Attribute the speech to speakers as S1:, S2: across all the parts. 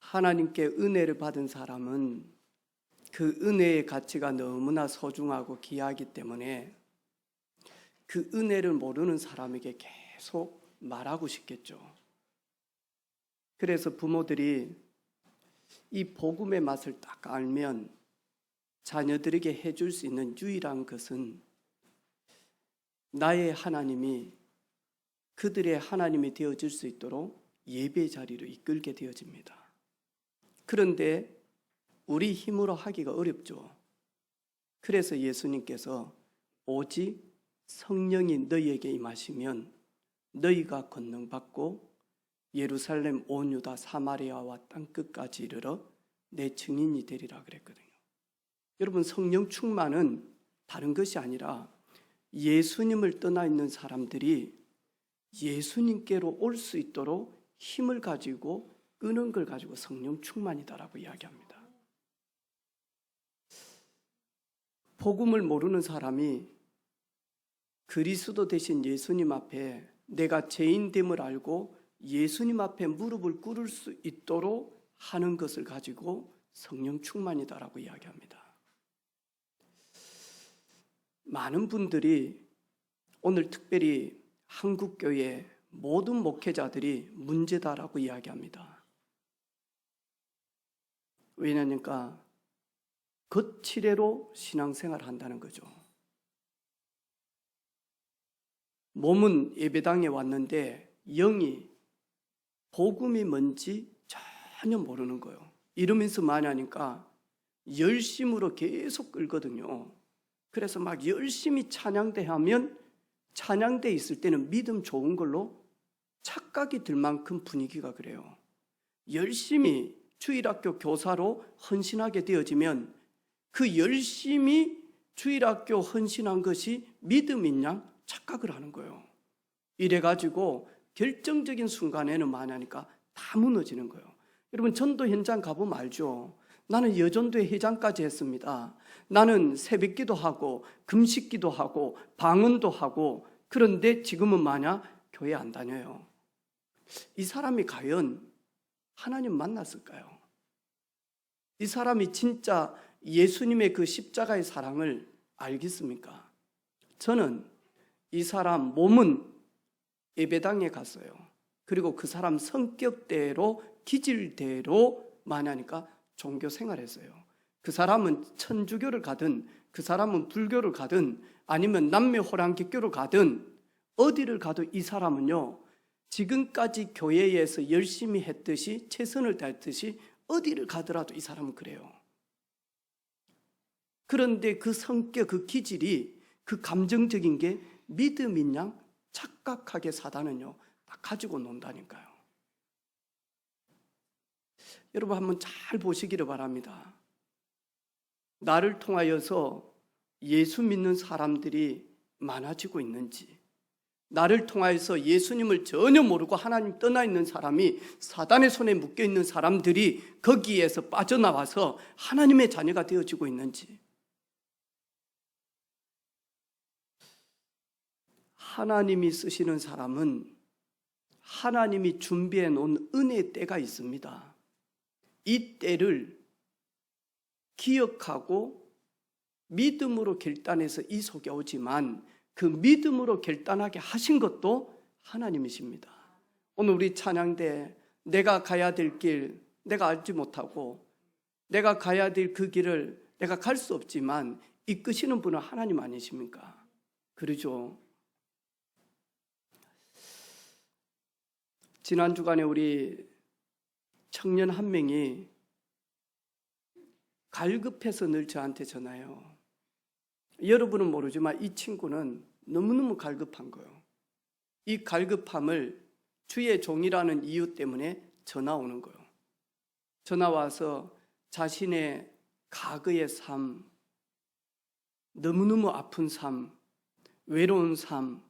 S1: 하나님께 은혜를 받은 사람은 그 은혜의 가치가 너무나 소중하고 귀하기 때문에 그 은혜를 모르는 사람에게 계속 말하고 싶겠죠. 그래서 부모들이 이 복음의 맛을 딱 알면 자녀들에게 해줄 수 있는 유일한 것은 나의 하나님이 그들의 하나님이 되어줄 수 있도록 예배 자리로 이끌게 되어집니다. 그런데 우리 힘으로 하기가 어렵죠. 그래서 예수님께서 오직 성령이 너희에게 임하시면 너희가 권능받고 예루살렘 온 유다 사마리아와 땅끝까지 이르러 내 증인이 되리라 그랬거든요. 여러분, 성령 충만은 다른 것이 아니라 예수님을 떠나 있는 사람들이 예수님께로 올 수 있도록 힘을 가지고 끄는 걸 가지고 성령 충만이다라고 이야기합니다. 복음을 모르는 사람이 그리스도 대신 예수님 앞에 내가 죄인됨을 알고 예수님 앞에 무릎을 꿇을 수 있도록 하는 것을 가지고 성령 충만이다라고 이야기합니다. 많은 분들이 오늘 특별히 한국교회 모든 목회자들이 문제다라고 이야기합니다. 왜냐니까 거칠애로 신앙생활을 한다는 거죠. 몸은 예배당에 왔는데 영이 복음이 뭔지 전혀 모르는 거예요. 이러면서 많이 하니까 열심으로 계속 끌거든요. 그래서 막 열심히 찬양대 하면 찬양대 있을 때는 믿음 좋은 걸로 착각이 들 만큼 분위기가 그래요. 열심히 주일학교 교사로 헌신하게 되어지면 그 열심히 주일학교 헌신한 것이 믿음인 양 착각을 하는 거예요. 이래가지고 결정적인 순간에는 많이 하니까 다 무너지는 거예요. 여러분, 전도 현장 가보면 알죠. 나는 여전도회 회장까지 했습니다. 나는 새벽기도 하고 금식기도 하고 방언도 하고, 그런데 지금은 마냐 교회 안 다녀요. 이 사람이 과연 하나님 만났을까요? 이 사람이 진짜 예수님의 그 십자가의 사랑을 알겠습니까? 저는 이 사람 몸은 예배당에 갔어요. 그리고 그 사람 성격대로 기질대로 만하니까 종교 생활했어요. 그 사람은 천주교를 가든 그 사람은 불교를 가든 아니면 남매호랑기교를 가든 어디를 가도 이 사람은요, 지금까지 교회에서 열심히 했듯이 최선을 다했듯이 어디를 가더라도 이 사람은 그래요. 그런데 그 성격, 그 기질이, 그 감정적인 게 믿음인 양 착각하게 사단은요 다 가지고 논다니까요. 여러분, 한번 잘 보시기를 바랍니다. 나를 통하여서 예수 믿는 사람들이 많아지고 있는지, 나를 통하여서 예수님을 전혀 모르고 하나님 떠나 있는 사람이, 사단의 손에 묶여 있는 사람들이 거기에서 빠져나와서 하나님의 자녀가 되어지고 있는지. 하나님이 쓰시는 사람은 하나님이 준비해 놓은 은혜의 때가 있습니다. 이 때를 기억하고 믿음으로 결단해서 이 속에 오지만 그 믿음으로 결단하게 하신 것도 하나님이십니다. 오늘 우리 찬양대 내가 가야 될 길 내가 알지 못하고 내가 가야 될 그 길을 내가 갈 수 없지만 이끄시는 분은 하나님 아니십니까? 그러죠. 지난 주간에 우리 청년 한 명이 갈급해서 늘 저한테 전화해요. 여러분은 모르지만 이 친구는 너무너무 갈급한 거예요. 이 갈급함을 주의 종이라는 이유 때문에 전화 오는 거예요. 전화 와서 자신의 과거의 삶, 너무너무 아픈 삶, 외로운 삶,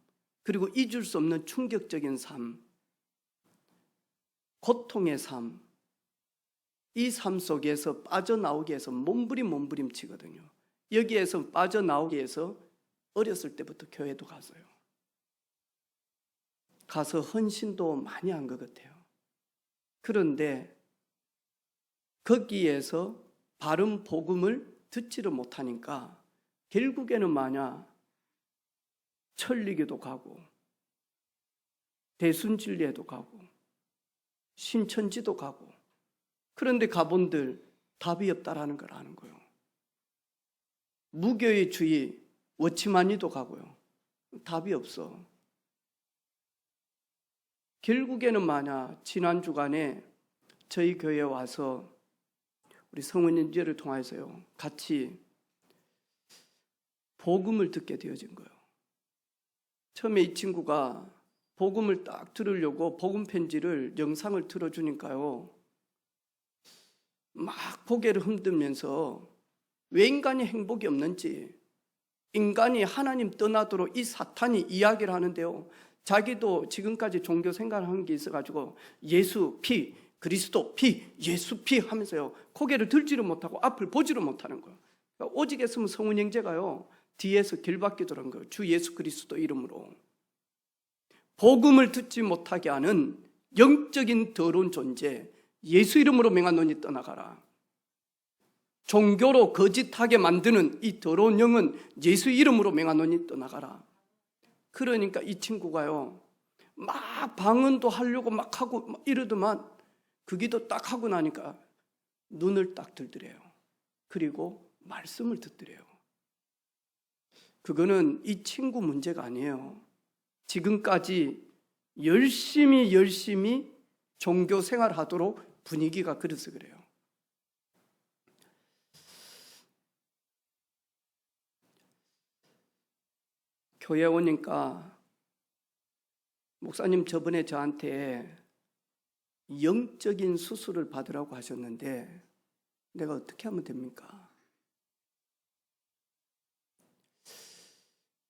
S1: 그리고 잊을 수 없는 충격적인 삶, 고통의 삶, 이 삶 속에서 빠져나오기 위해서 몸부림치거든요. 여기에서 빠져나오기 위해서 어렸을 때부터 교회도 갔어요. 가서 헌신도 많이 한 것 같아요. 그런데 거기에서 바른 복음을 듣지를 못하니까 결국에는 천리교도 가고 대순진리에도 가고 신천지도 가고, 그런데 가본들 답이 없다라는 걸 아는 거예요. 무교의 주의 워치마니도 가고요. 답이 없어. 결국에는 지난 주간에 저희 교회에 와서 우리 성은인제를 통해서요, 같이 복음을 듣게 되어진 거예요. 처음에 이 친구가 복음을 딱 들으려고 복음 편지를 영상을 틀어주니까요, 막 고개를 흔들면서 왜 인간이 행복이 없는지, 인간이 하나님 떠나도록 이 사탄이 이야기를 하는데요, 자기도 지금까지 종교 생활하는 게 있어가지고 예수 피, 그리스도 피, 예수 피 하면서요, 고개를 들지를 못하고 앞을 보지를 못하는 거예요. 그러니까 오직 했으면 성은 형제가요, 뒤에서 길바뀌더라는 거예요. 주 예수 그리스도 이름으로. 복음을 듣지 못하게 하는 영적인 더러운 존재, 예수 이름으로 맹하노니 떠나가라. 종교로 거짓하게 만드는 이 더러운 영은 예수 이름으로 맹하노니 떠나가라. 그러니까 이 친구가요, 막 방언도 하려고 막 하고 막 이러더만, 그 기도 딱 하고 나니까 눈을 딱 들더래요. 그리고 말씀을 듣더래요. 그거는 이 친구 문제가 아니에요. 지금까지 열심히 종교 생활하도록 분위기가 그래서 그래요. 교회 오니까 목사님 저번에 저한테 영적인 수술을 받으라고 하셨는데 내가 어떻게 하면 됩니까?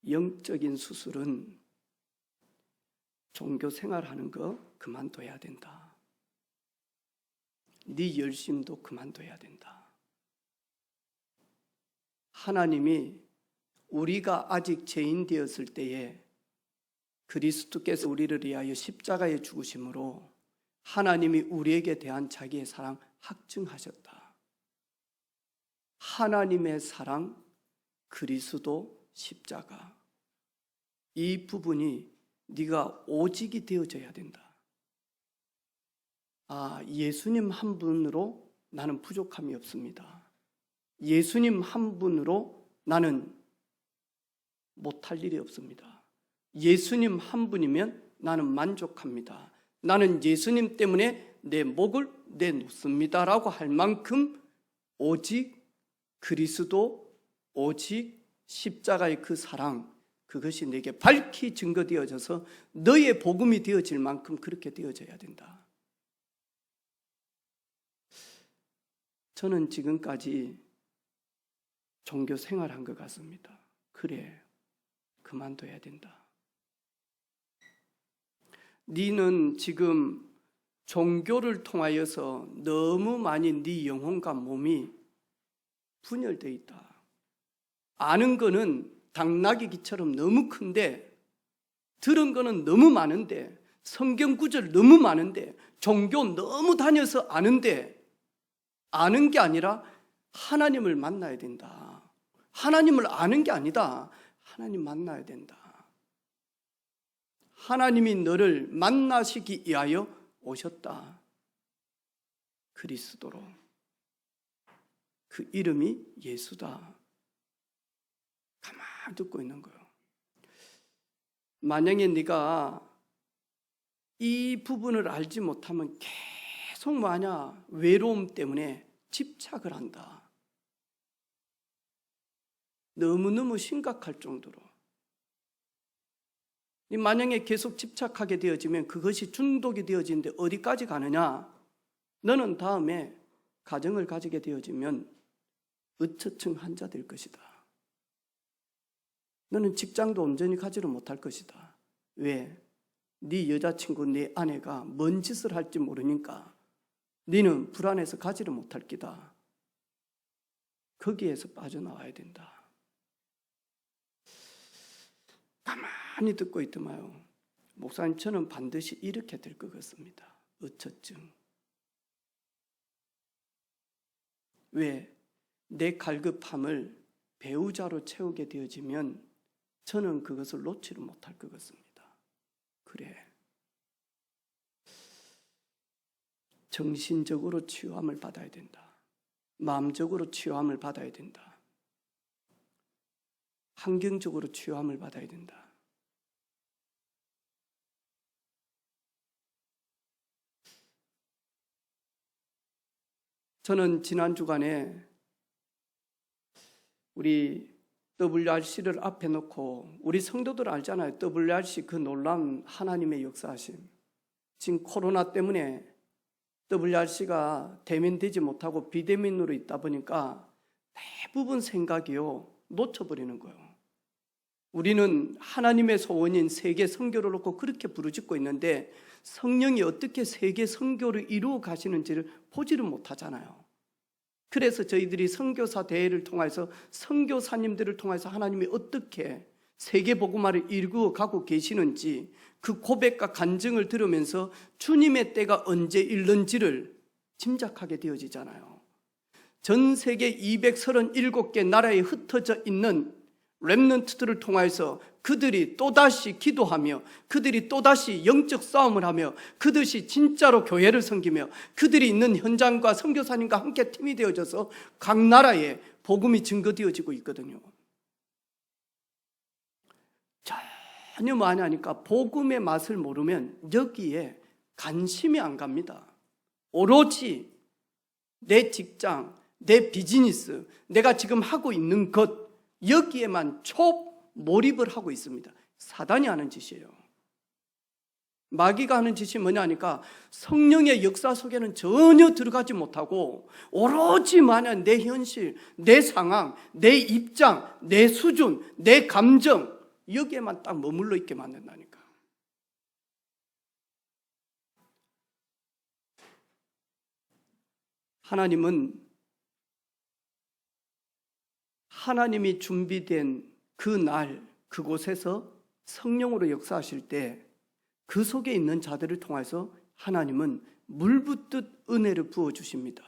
S1: 영적인 수술은 종교 생활하는 거 그만둬야 된다. 네 열심도 그만둬야 된다. 하나님이 우리가 아직 죄인 되었을 때에 그리스도께서 우리를 위하여 십자가에 죽으심으로 하나님이 우리에게 대한 자기의 사랑 확증하셨다. 하나님의 사랑, 그리스도, 십자가, 이 부분이 네가 오직이 되어져야 된다. 예수님 한 분으로 나는 부족함이 없습니다. 예수님 한 분으로 나는 못할 일이 없습니다. 예수님 한 분이면 나는 만족합니다. 나는 예수님 때문에 내 목을 내놓습니다 라고 할 만큼 오직 그리스도, 오직 십자가의 그 사랑, 그것이 내게 밝히 증거되어져서 너의 복음이 되어질 만큼 그렇게 되어져야 된다. 저는 지금까지 종교 생활한 것 같습니다. 그래, 그만둬야 된다. 너는 지금 종교를 통하여서 너무 많이 네 영혼과 몸이 분열되어 있다. 아는 거는 당나귀기처럼 너무 큰데, 들은 거는 너무 많은데, 성경 구절 너무 많은데, 종교 너무 다녀서 아는데, 아는 게 아니라 하나님을 만나야 된다. 하나님을 아는 게 아니다. 하나님 만나야 된다. 하나님이 너를 만나시기 위하여 오셨다. 그리스도로. 그 이름이 예수다. 가만히 듣고 있는 거예요. 만약에 네가 이 부분을 알지 못하면 계속 외로움 때문에 집착을 한다. 너무너무 심각할 정도로. 만약에 계속 집착하게 되어지면 그것이 중독이 되어지는데 어디까지 가느냐? 너는 다음에 가정을 가지게 되어지면 의처증 환자 될 것이다. 너는 직장도 온전히 가지를 못할 것이다. 왜? 네 여자친구, 네 아내가 뭔 짓을 할지 모르니까 너는 불안해서 가지를 못할 기다. 거기에서 빠져나와야 된다. 가만히 듣고 있더만요. 목사님, 저는 반드시 이렇게 될 것 같습니다. 의처증. 왜? 내 갈급함을 배우자로 채우게 되어지면 저는 그것을 놓지를 못할 것 같습니다. 그래. 정신적으로 치유함을 받아야 된다. 마음적으로 치유함을 받아야 된다. 환경적으로 치유함을 받아야 된다. 저는 지난 주간에 우리 WRC를 앞에 놓고 우리 성도들 알잖아요. WRC 그 놀라운 하나님의 역사하심. 지금 코로나 때문에 WRC가 대면되지 못하고 비대면으로 있다 보니까 대부분 생각이요 놓쳐버리는 거예요. 우리는 하나님의 소원인 세계 선교를 놓고 그렇게 부르짖고 있는데 성령이 어떻게 세계 선교를 이루어 가시는지를 보지를 못하잖아요. 그래서 저희들이 선교사 대회를 통해서 선교사님들을 통해서 하나님이 어떻게 세계 복음화를 이루어 가고 계시는지 그 고백과 간증을 들으면서 주님의 때가 언제 일는지를 짐작하게 되어지잖아요. 전 세계 237개 나라에 흩어져 있는 렘넌트들을 통해서 그들이 또다시 기도하며 그들이 또다시 영적 싸움을 하며 그들이 진짜로 교회를 섬기며 그들이 있는 현장과 선교사님과 함께 팀이 되어져서 각 나라에 복음이 증거되어지고 있거든요. 전혀 많이 하니까 복음의 맛을 모르면 여기에 관심이 안 갑니다. 오로지 내 직장, 내 비즈니스, 내가 지금 하고 있는 것 여기에만 초몰입을 하고 있습니다. 사단이 하는 짓이에요. 마귀가 하는 짓이 뭐냐 하니까 성령의 역사 속에는 전혀 들어가지 못하고 오로지 만약 내 현실, 내 상황, 내 입장, 내 수준, 내 감정 여기에만 딱 머물러 있게 만든다니까. 하나님은 하나님이 준비된 그 날, 그곳에서 성령으로 역사하실 때 그 속에 있는 자들을 통해서 하나님은 물 붓듯 은혜를 부어주십니다.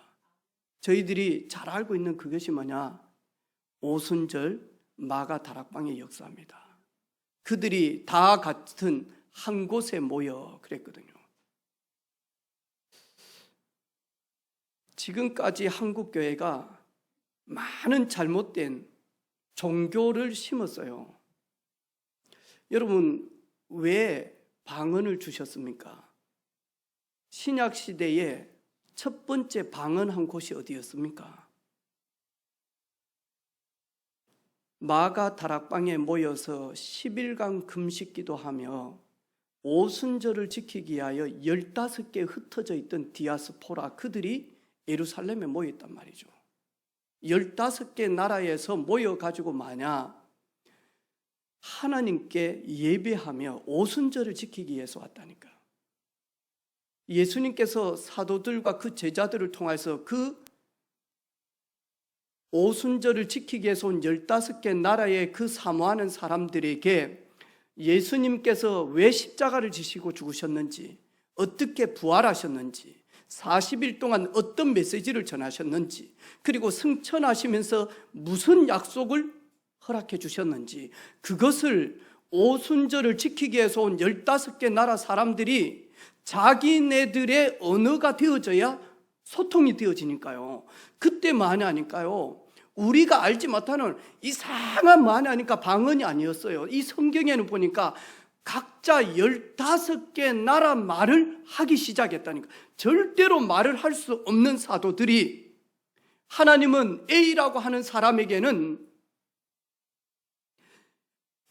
S1: 저희들이 잘 알고 있는 그것이 뭐냐? 오순절 마가 다락방의 역사입니다. 그들이 다 같은 한 곳에 모여 그랬거든요. 지금까지 한국 교회가 많은 잘못된 종교를 심었어요. 여러분, 왜 방언을 주셨습니까? 신약 시대에 첫 번째 방언한 곳이 어디였습니까? 마가 다락방에 모여서 10일간 금식 기도하며 오순절을 지키기 위하여 15개 흩어져 있던 디아스포라 그들이 예루살렘에 모였단 말이죠. 15개 나라에서 모여가지고 만약 하나님께 예배하며 오순절을 지키기 위해서 왔다니까. 예수님께서 사도들과 그 제자들을 통해서 그 오순절을 지키기 위해서 온 15개 나라의 그 사모하는 사람들에게 예수님께서 왜 십자가를 지시고 죽으셨는지, 어떻게 부활하셨는지, 40일 동안 어떤 메시지를 전하셨는지, 그리고 승천하시면서 무슨 약속을 허락해 주셨는지, 그것을 오순절을 지키기 위해서 온 15개 나라 사람들이 자기네들의 언어가 되어져야 소통이 되어지니까요. 그때 많이 하니까요, 우리가 알지 못하는 이상한 많이 하니까 방언이 아니었어요. 이 성경에는 보니까 각자 15개 나라 말을 하기 시작했다니까. 절대로 말을 할 수 없는 사도들이 하나님은 A라고 하는 사람에게는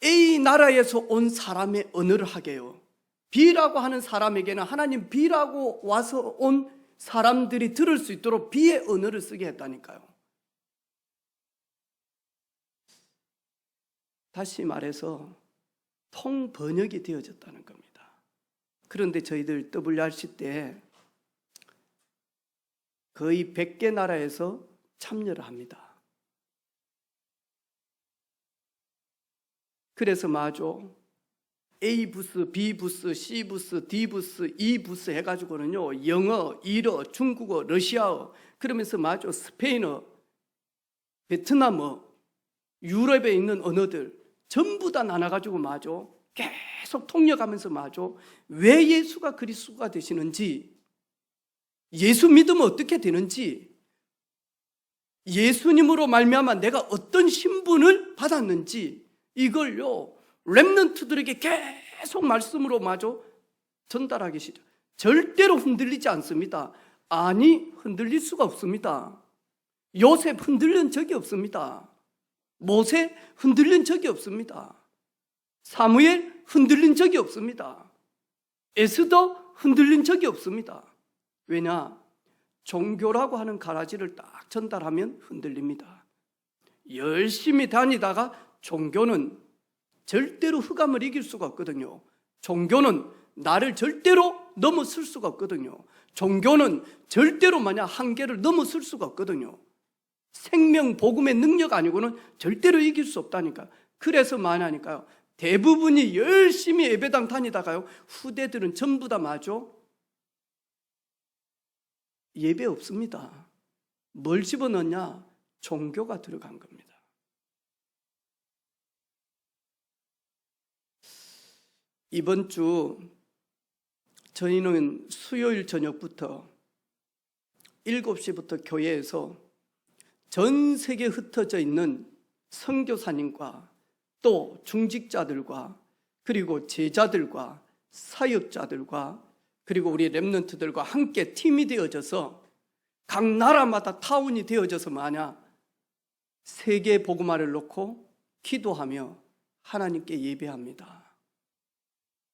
S1: A 나라에서 온 사람의 언어를 하게 해요. B라고 하는 사람에게는 하나님 B라고 와서 온 사람들이 들을 수 있도록 B의 언어를 쓰게 했다니까요. 다시 말해서 통번역이 되어졌다는 겁니다. 그런데 저희들 WRC 때 거의 100개 나라에서 참여를 합니다. 그래서 마저 A 부스, B 부스, C 부스, D 부스, E 부스 해가지고는요, 영어, 일어, 중국어, 러시아어, 그러면서 마저 스페인어, 베트남어, 유럽에 있는 언어들 전부 다 나눠가지고 마저 계속 통역하면서 마저 왜 예수가 그리스도가 되시는지, 예수 믿으면 어떻게 되는지, 예수님으로 말미암아 내가 어떤 신분을 받았는지 이걸요 렘넌트들에게 계속 말씀으로 마저 전달하기 시작. 절대로 흔들리지 않습니다. 아니, 흔들릴 수가 없습니다. 요셉 흔들린 적이 없습니다. 모세 흔들린 적이 없습니다. 사무엘 흔들린 적이 없습니다. 에스더 흔들린 적이 없습니다. 왜냐? 종교라고 하는 가라지를 딱 전달하면 흔들립니다. 열심히 다니다가 종교는 절대로 흑암을 이길 수가 없거든요. 종교는 나를 절대로 넘어설 수가 없거든요. 종교는 절대로 만약 한계를 넘어설 수가 없거든요. 생명 복음의 능력 아니고는 절대로 이길 수 없다니까. 그래서 말하니까요, 대부분이 열심히 예배당 다니다가요, 후대들은 전부 다 마저 예배 없습니다. 뭘 집어넣냐? 종교가 들어간 겁니다. 이번 주 저희는 수요일 저녁부터 7시부터 교회에서 전 세계에 흩어져 있는 선교사님과 또 중직자들과 그리고 제자들과 사역자들과 그리고 우리 렘넌트들과 함께 팀이 되어져서 각 나라마다 타운이 되어져서 세계 복음화를 놓고 기도하며 하나님께 예배합니다.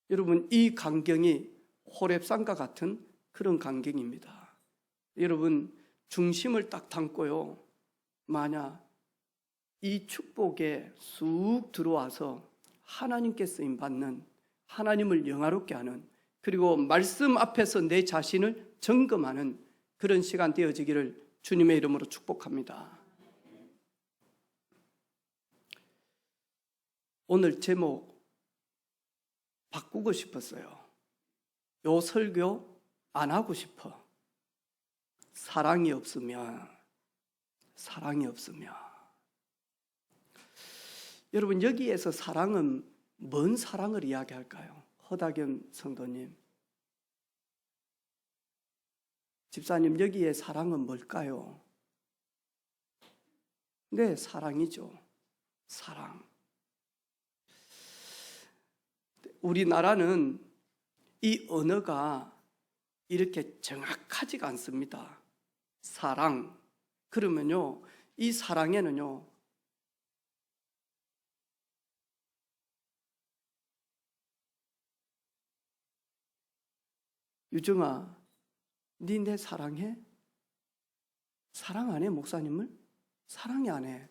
S1: 여러분, 이 광경이 호렙산과 같은 그런 광경입니다. 여러분, 중심을 딱 담고요, 이 축복에 쑥 들어와서 하나님께 쓰임받는, 하나님을 영화롭게 하는, 그리고 말씀 앞에서 내 자신을 점검하는 그런 시간 되어지기를 주님의 이름으로 축복합니다. 오늘 제목 바꾸고 싶었어요. 요 설교 안 하고 싶어. 사랑이 없으면. 여러분, 여기에서 사랑은 뭔 사랑을 이야기할까요? 허다겸 성도님, 집사님, 여기에 사랑은 뭘까요? 네, 사랑이죠. 사랑. 우리나라는 이 언어가 이렇게 정확하지가 않습니다. 사랑. 그러면요, 이 사랑에는요, 유정아, 니 내 사랑해? 사랑 안 해, 목사님을? 사랑이 안 해.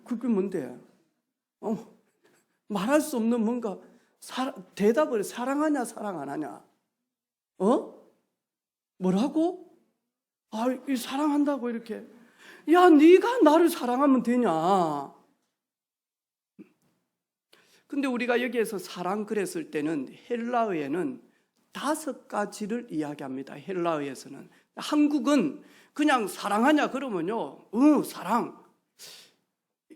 S1: 그게 뭔데? 말할 수 없는 뭔가 대답을 사랑하냐 사랑 안 하냐? 뭐라고? 이 사랑한다고 이렇게. 야, 네가 나를 사랑하면 되냐? 근데 우리가 여기에서 사랑 그랬을 때는 헬라어에는 5가지를 이야기합니다. 헬라어에서는. 한국은 그냥 사랑하냐 그러면요, 사랑.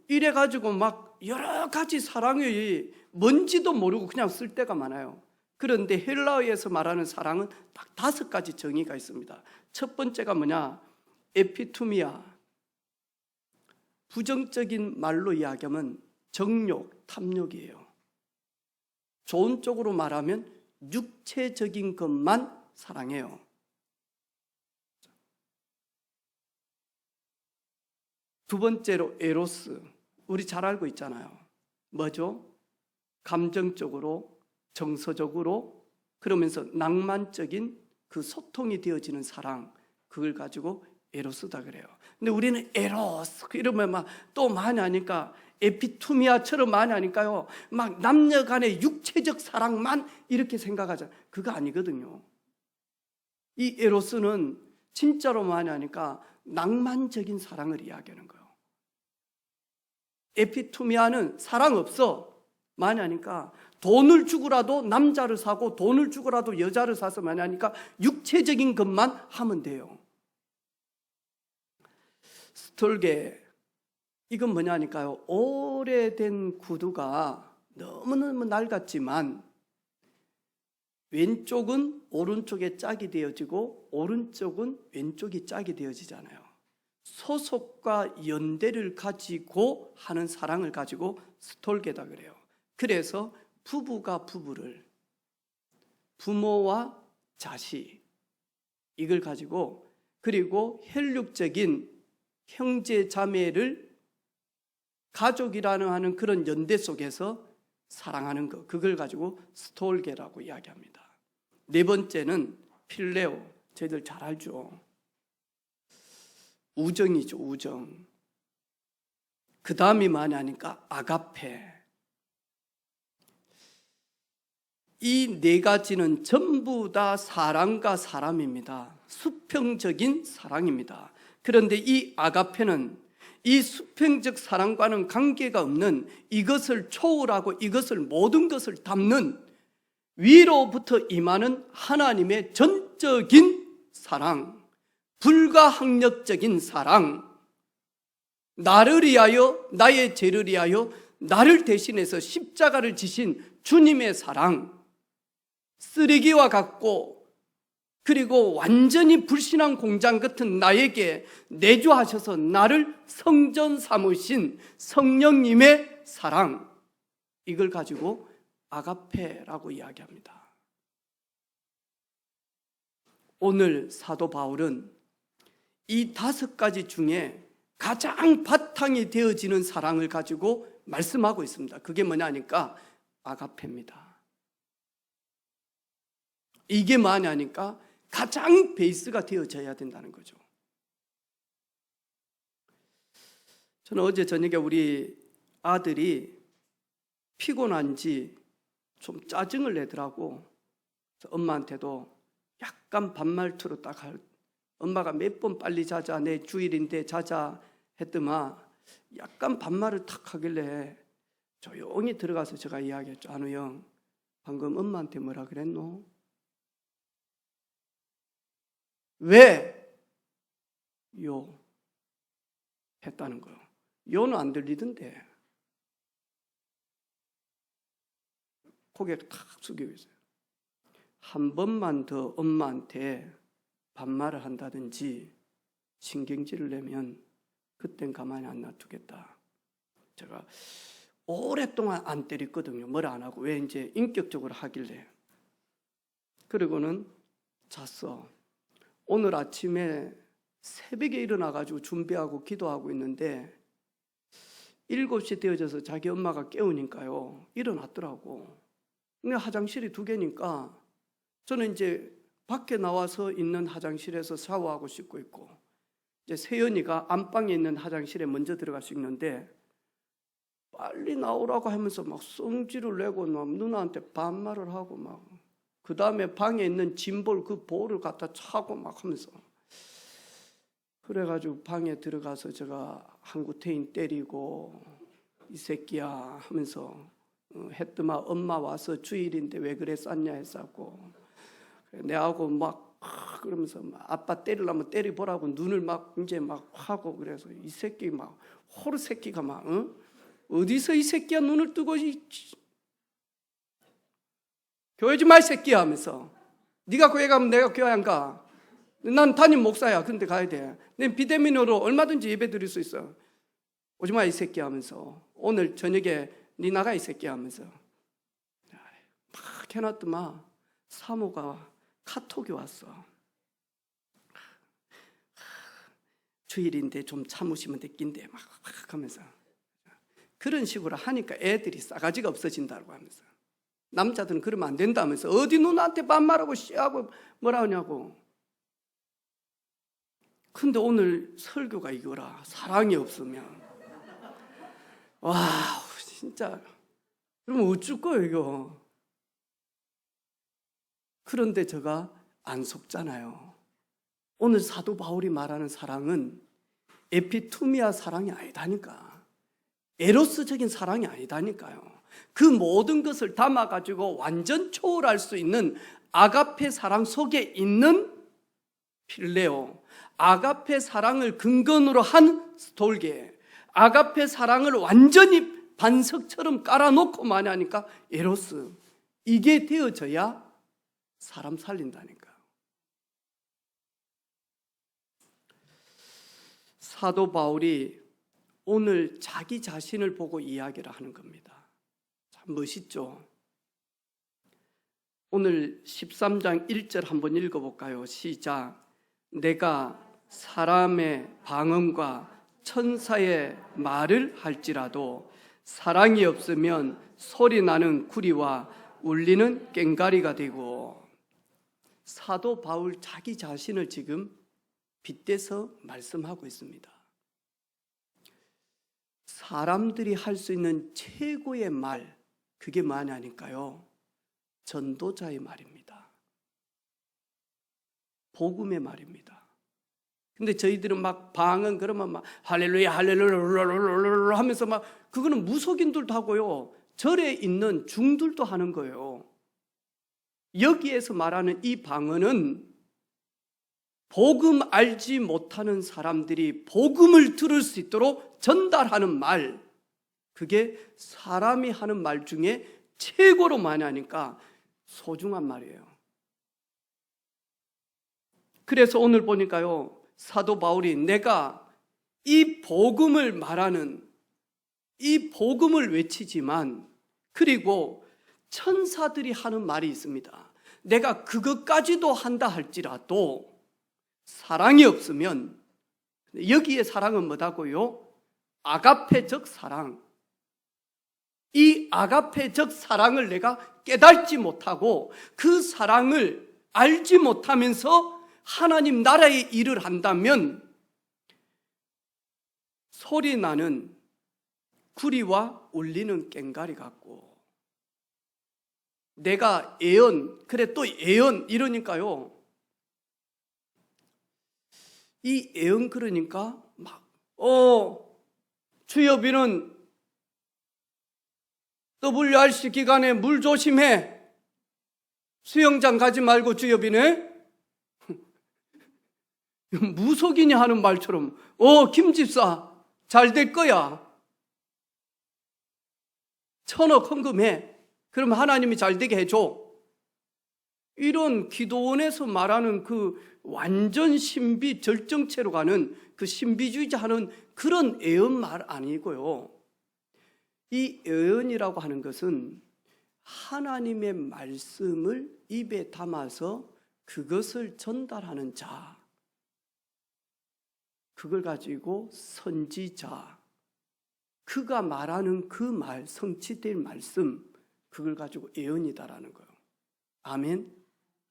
S1: 이래가지고 막 여러 가지 사랑이 뭔지도 모르고 그냥 쓸 때가 많아요. 그런데 헬라어에서 말하는 사랑은 딱 5가지 정의가 있습니다. 첫 번째가 뭐냐? 에피투미아. 부정적인 말로 이야기하면 정욕, 탐욕이에요. 좋은 쪽으로 말하면 육체적인 것만 사랑해요. 두 번째로 에로스. 우리 잘 알고 있잖아요. 뭐죠? 감정적으로, 정서적으로, 그러면서 낭만적인 그 소통이 되어지는 사랑, 그걸 가지고 에로스다 그래요. 근데 우리는 에로스 이러면 막 또 많이 하니까, 에피투미아처럼 많이 하니까요, 막 남녀 간의 육체적 사랑만 이렇게 생각하잖아요. 그거 아니거든요. 이 에로스는 진짜로 많이 하니까 낭만적인 사랑을 이야기하는 거예요. 에피투미아는 사랑 없어. 많이 하니까 돈을 주고라도 남자를 사고 돈을 주고라도 여자를 사서 많이 하니까 육체적인 것만 하면 돼요. 스톨게, 이건 뭐냐니까요. 오래된 구두가 너무너무 낡았지만 왼쪽은 오른쪽에 짝이 되어지고 오른쪽은 왼쪽이 짝이 되어지잖아요. 소속과 연대를 가지고 하는 사랑을 가지고 스톨게다 그래요. 그래서 부부가 부부를, 부모와 자식, 이걸 가지고, 그리고 혈육적인 형제 자매를 가족이라는 하는 그런 연대 속에서 사랑하는 것, 그걸 가지고 스톨게라고 이야기합니다. 네 번째는 필레오, 저희들 잘 알죠. 우정이죠, 우정. 그 다음이 뭐냐니까 아가페. 이 네 가지는 전부 다 사랑과 사람입니다. 수평적인 사랑입니다. 그런데 이 아가페는 이 수평적 사랑과는 관계가 없는, 이것을 초월하고 이것을 모든 것을 담는 위로부터 임하는 하나님의 전적인 사랑, 불가항력적인 사랑, 나를 위하여, 나의 죄를 위하여 나를 대신해서 십자가를 지신 주님의 사랑, 쓰레기와 같고 그리고 완전히 불신앙 공장 같은 나에게 내주하셔서 나를 성전 삼으신 성령님의 사랑, 이걸 가지고 아가페라고 이야기합니다. 오늘 사도 바울은 이 5가지 중에 가장 바탕이 되어지는 사랑을 가지고 말씀하고 있습니다. 그게 뭐냐니까 아가페입니다. 이게 뭐냐니까 가장 베이스가 되어져야 된다는 거죠. 저는 어제 저녁에 우리 아들이 피곤한지 좀 짜증을 내더라고. 엄마한테도 약간 반말투로 딱 엄마가 몇 번 빨리 자자, 내 주일인데 자자 했더만 약간 반말을 탁 하길래 조용히 들어가서 제가 이야기했죠. 한우 형, 방금 엄마한테 뭐라 그랬노? 왜? 요 했다는 거예요. 요는 안 들리던데. 고개 탁 숙이고 있어요. 한 번만 더 엄마한테 반말을 한다든지 신경질을 내면 그땐 가만히 안 놔두겠다. 제가 오랫동안 안 때렸거든요. 뭘 안 하고. 왜 이제 인격적으로 하길래. 그리고는 잤어. 오늘 아침에 새벽에 일어나가지고 준비하고 기도하고 있는데 7시 되어져서 자기 엄마가 깨우니까요, 일어났더라고. 근데 화장실이 2개니까 저는 이제 밖에 나와서 있는 화장실에서 샤워하고 씻고 있고, 이제 세연이가 안방에 있는 화장실에 먼저 들어가서 있는데 빨리 나오라고 하면서 막 성질을 내고 막 누나한테 반말을 하고 막, 그 다음에 방에 있는 짐볼, 그 볼을 갖다 차고 막 하면서, 그래가지고 방에 들어가서 제가 한구태인 때리고 이 새끼야 하면서 했더만 엄마 와서 주일인데 왜 그래 쌌냐 했었고, 내하고 막 그러면서 막 아빠 때리려면 때려보라고 눈을 막 이제 막 하고, 그래서 이 새끼 막 호르 새끼가 막 어디서 이 새끼야 눈을 뜨고 교회 좀 마 이 새끼야 하면서, 네가 교회 가면 내가 교회 안 가. 난 담임 목사야. 근데 가야 돼. 내 비대면으로 얼마든지 예배 드릴 수 있어. 오지 마 이 새끼야 하면서, 오늘 저녁에 네 나가 이 새끼야 하면서 막 해놨더만 사모가 카톡이 왔어. 주일인데 좀 참으시면 됐긴데 막 하면서, 그런 식으로 하니까 애들이 싸가지가 없어진다고 하면서, 남자들은 그러면 안 된다면서 어디 누나한테 반말하고 씨하고 뭐라 하냐고. 근데 오늘 설교가 이거라. 사랑이 없으면 와 진짜 그러면 어쩔 거예요 이거. 그런데 제가 안 속잖아요. 오늘 사도 바울이 말하는 사랑은 에피투미아 사랑이 아니다니까. 에로스적인 사랑이 아니다니까요. 그 모든 것을 담아가지고 완전 초월할 수 있는 아가페 사랑 속에 있는 필레오, 아가페 사랑을 근본으로 한 스톨게, 아가페 사랑을 완전히 반석처럼 깔아놓고 만하니까 에로스, 이게 되어져야 사람 살린다니까요. 사도 바울이 오늘 자기 자신을 보고 이야기를 하는 겁니다. 참 멋있죠? 오늘 13장 1절 한번 읽어볼까요? 시작. 내가 사람의 방언과 천사의 말을 할지라도 사랑이 없으면 소리 나는 구리와 울리는 꽹과리가 되고, 사도 바울 자기 자신을 지금 빗대서 말씀하고 있습니다. 사람들이 할 수 있는 최고의 말, 그게 뭐냐니까요? 전도자의 말입니다. 복음의 말입니다. 근데 저희들은 막 방언 그러면 막 할렐루야 할렐루야 하면서 막, 그거는 무속인들도 하고요, 절에 있는 중들도 하는 거예요. 여기에서 말하는 이 방언은 복음 알지 못하는 사람들이 복음을 들을 수 있도록 전달하는 말, 그게 사람이 하는 말 중에 최고로 많이 하니까 소중한 말이에요. 그래서 오늘 보니까요, 사도 바울이 내가 이 복음을 말하는, 이 복음을 외치지만, 그리고 천사들이 하는 말이 있습니다. 내가 그것까지도 한다 할지라도 사랑이 없으면, 여기에 사랑은 뭐다고요? 아가페적 사랑. 이 아가페적 사랑을 내가 깨닫지 못하고 그 사랑을 알지 못하면서 하나님 나라의 일을 한다면 소리 나는 구리와 울리는 꽹과리 같고, 내가 예언, 그래 또 예언 이러니까요, 이 예언 그러니까 막 주여비는 WRC 기간에 물 조심해, 수영장 가지 말고 주여비네. 무속인이 하는 말처럼 김 집사 잘 될 거야, 1,000억 헌금해, 그러면 하나님이 잘 되게 해줘. 이런 기도원에서 말하는 그 완전 신비 절정체로 가는 그 신비주의자 하는 그런 예언 말 아니고요. 이 예언이라고 하는 것은 하나님의 말씀을 입에 담아서 그것을 전달하는 자, 그걸 가지고 선지자, 그가 말하는 그 말, 성취될 말씀, 그걸 가지고 예언이다라는 거예요. 아멘.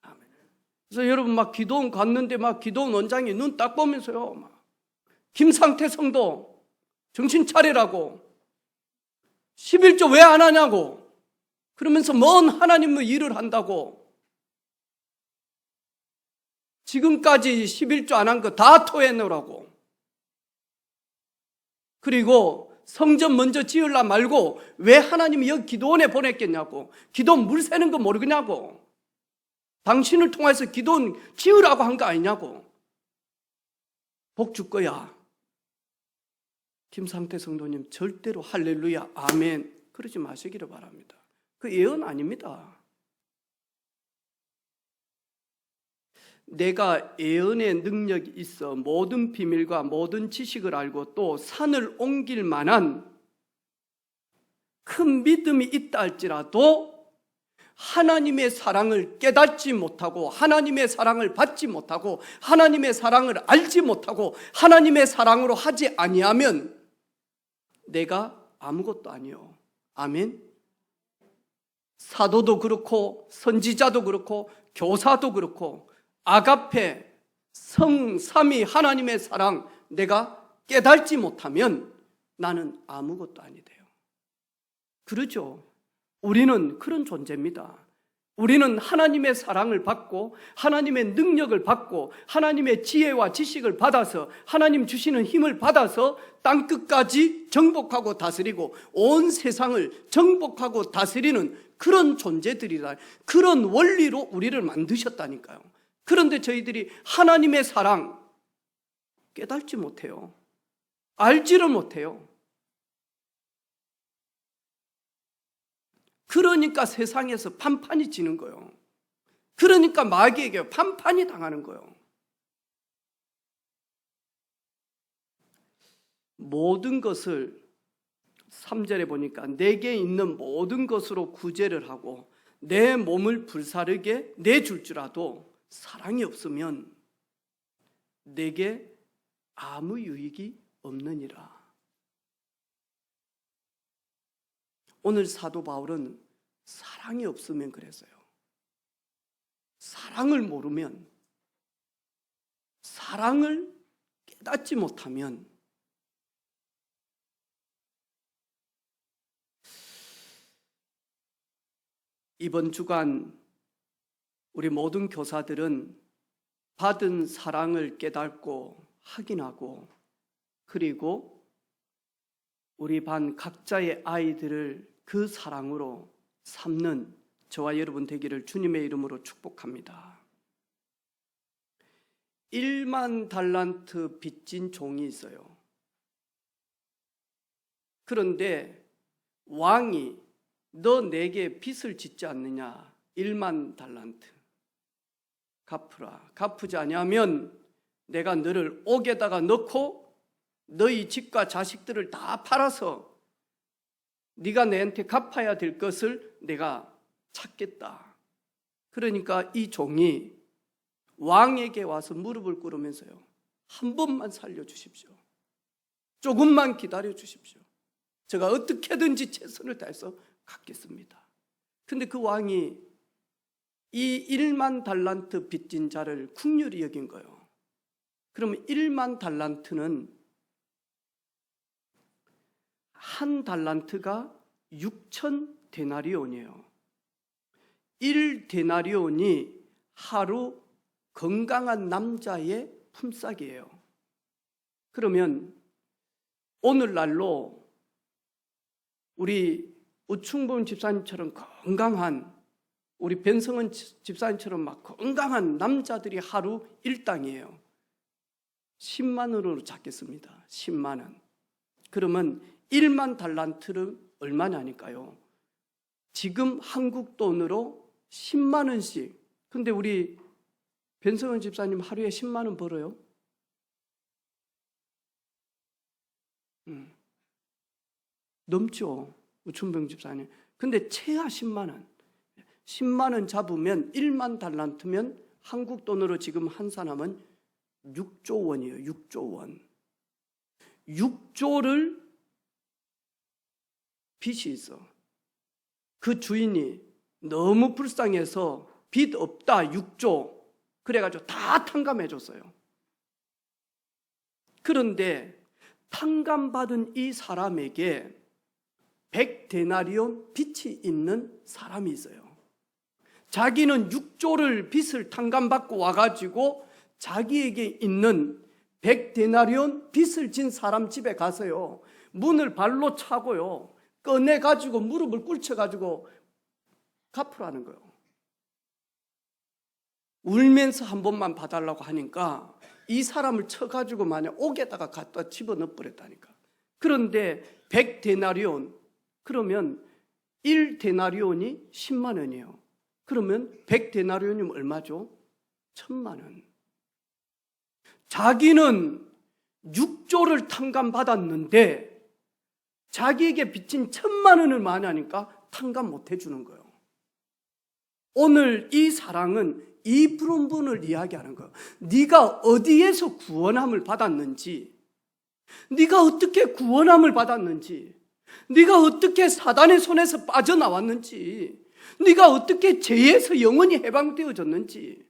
S1: 아멘. 그래서 여러분 막 기도원 갔는데 막 기도원 원장이 눈 딱 보면서요, 막 김상태 성도 정신 차리라고, 11조 왜 안 하냐고, 그러면서 뭔 하나님의 일을 한다고, 지금까지 11조 안 한 거 다 토해내라고, 그리고 성전 먼저 지으려 말고 왜 하나님이 여기 기도원에 보냈겠냐고, 기도원 물 새는 거 모르겠냐고, 당신을 통해서 기도원 지으라고 한 거 아니냐고, 복 줄 거야. 김상태 성도님 절대로 할렐루야 아멘 그러지 마시기를 바랍니다. 그 예언 아닙니다. 내가 예언의 능력이 있어 모든 비밀과 모든 지식을 알고 또 산을 옮길 만한 큰 믿음이 있다 할지라도 하나님의 사랑을 깨닫지 못하고, 하나님의 사랑을 받지 못하고, 하나님의 사랑을 알지 못하고, 하나님의 사랑으로 하지 아니하면 내가 아무것도 아니요. 아멘. 사도도 그렇고 선지자도 그렇고 교사도 그렇고 아가페 성삼위 하나님의 사랑 내가 깨닫지 못하면 나는 아무것도 아니 돼요. 그러죠. 우리는 그런 존재입니다. 우리는 하나님의 사랑을 받고 하나님의 능력을 받고 하나님의 지혜와 지식을 받아서 하나님 주시는 힘을 받아서 땅끝까지 정복하고 다스리고 온 세상을 정복하고 다스리는 그런 존재들이다. 그런 원리로 우리를 만드셨다니까요. 그런데 저희들이 하나님의 사랑 깨닫지 못해요. 알지를 못해요. 그러니까 세상에서 판판이 지는 거예요. 그러니까 마귀에게 판판이 당하는 거예요. 모든 것을 3절에 보니까 내게 있는 모든 것으로 구제를 하고 내 몸을 불사르게 내줄지라도 사랑이 없으면 내게 아무 유익이 없느니라. 오늘 사도 바울은 사랑이 없으면 그랬어요. 사랑을 모르면, 사랑을 깨닫지 못하면 이번 주간 우리 모든 교사들은 받은 사랑을 깨닫고 확인하고 그리고 우리 반 각자의 아이들을 그 사랑으로 삼는 저와 여러분 되기를 주님의 이름으로 축복합니다. 1만 달란트 빚진 종이 있어요. 그런데 왕이 너 내게 빚을 짓지 않느냐? 1만 달란트 갚으라. 갚으지 아니하면 내가 너를 옥에다가 넣고 너희 집과 자식들을 다 팔아서 네가 내한테 갚아야 될 것을 내가 찾겠다. 그러니까 이 종이 왕에게 와서 무릎을 꿇으면서요, 한 번만 살려주십시오. 조금만 기다려 주십시오. 제가 어떻게든지 최선을 다해서 갚겠습니다. 근데 그 왕이 이 1만 달란트 빚진 자를 긍휼히 여긴 거예요. 그러면 1만 달란트는 한 달란트가 6천 데나리온이에요. 1데나리온이 하루 건강한 남자의 품삯이에요. 그러면 오늘날로 우리 우충범 집사님처럼 건강한, 우리 변성은 집사님처럼 막 건강한 남자들이 하루 일당이에요. 10만 원으로 잡겠습니다. 10만 원. 그러면 1만 달란트는 얼마냐니까요. 지금 한국 돈으로 10만 원씩. 근데 우리 변성은 집사님 하루에 10만 원 벌어요? 넘죠. 우춘병 집사님. 근데 최하 10만 원. 10만 원 잡으면 1만 달란트면 한국 돈으로 지금 한 사람은 6조 원이에요. 6조 원. 6조를 빚이 있어. 그 주인이 너무 불쌍해서 빚 없다 6조. 그래가지고 다 탕감해 줬어요. 그런데 탕감받은 이 사람에게 100데나리온 빚이 있는 사람이 있어요. 자기는 6조를 빚을 탕감받고 와가지고 자기에게 있는 100데나리온 빚을 진 사람 집에 가서요, 문을 발로 차고요, 꺼내가지고 무릎을 꿇쳐가지고 갚으라는 거예요. 울면서 한 번만 봐달라고 하니까 이 사람을 쳐가지고 만약 옥에다가 갖다 집어넣어 버렸다니까. 그런데 100데나리온, 그러면 1데나리온이 10만 원이에요. 그러면 100데나리온이면 얼마죠? 1000만 원. 자기는 6조를 탕감받았는데 자기에게 빚진 1000만 원을 만하니까 탕감 못 해주는 거예요. 오늘 이 사랑은 이 부분을 이야기하는 거예요. 네가 어디에서 구원함을 받았는지, 네가 어떻게 구원함을 받았는지, 네가 어떻게 사단의 손에서 빠져나왔는지, 네가 어떻게 죄에서 영원히 해방되어졌는지,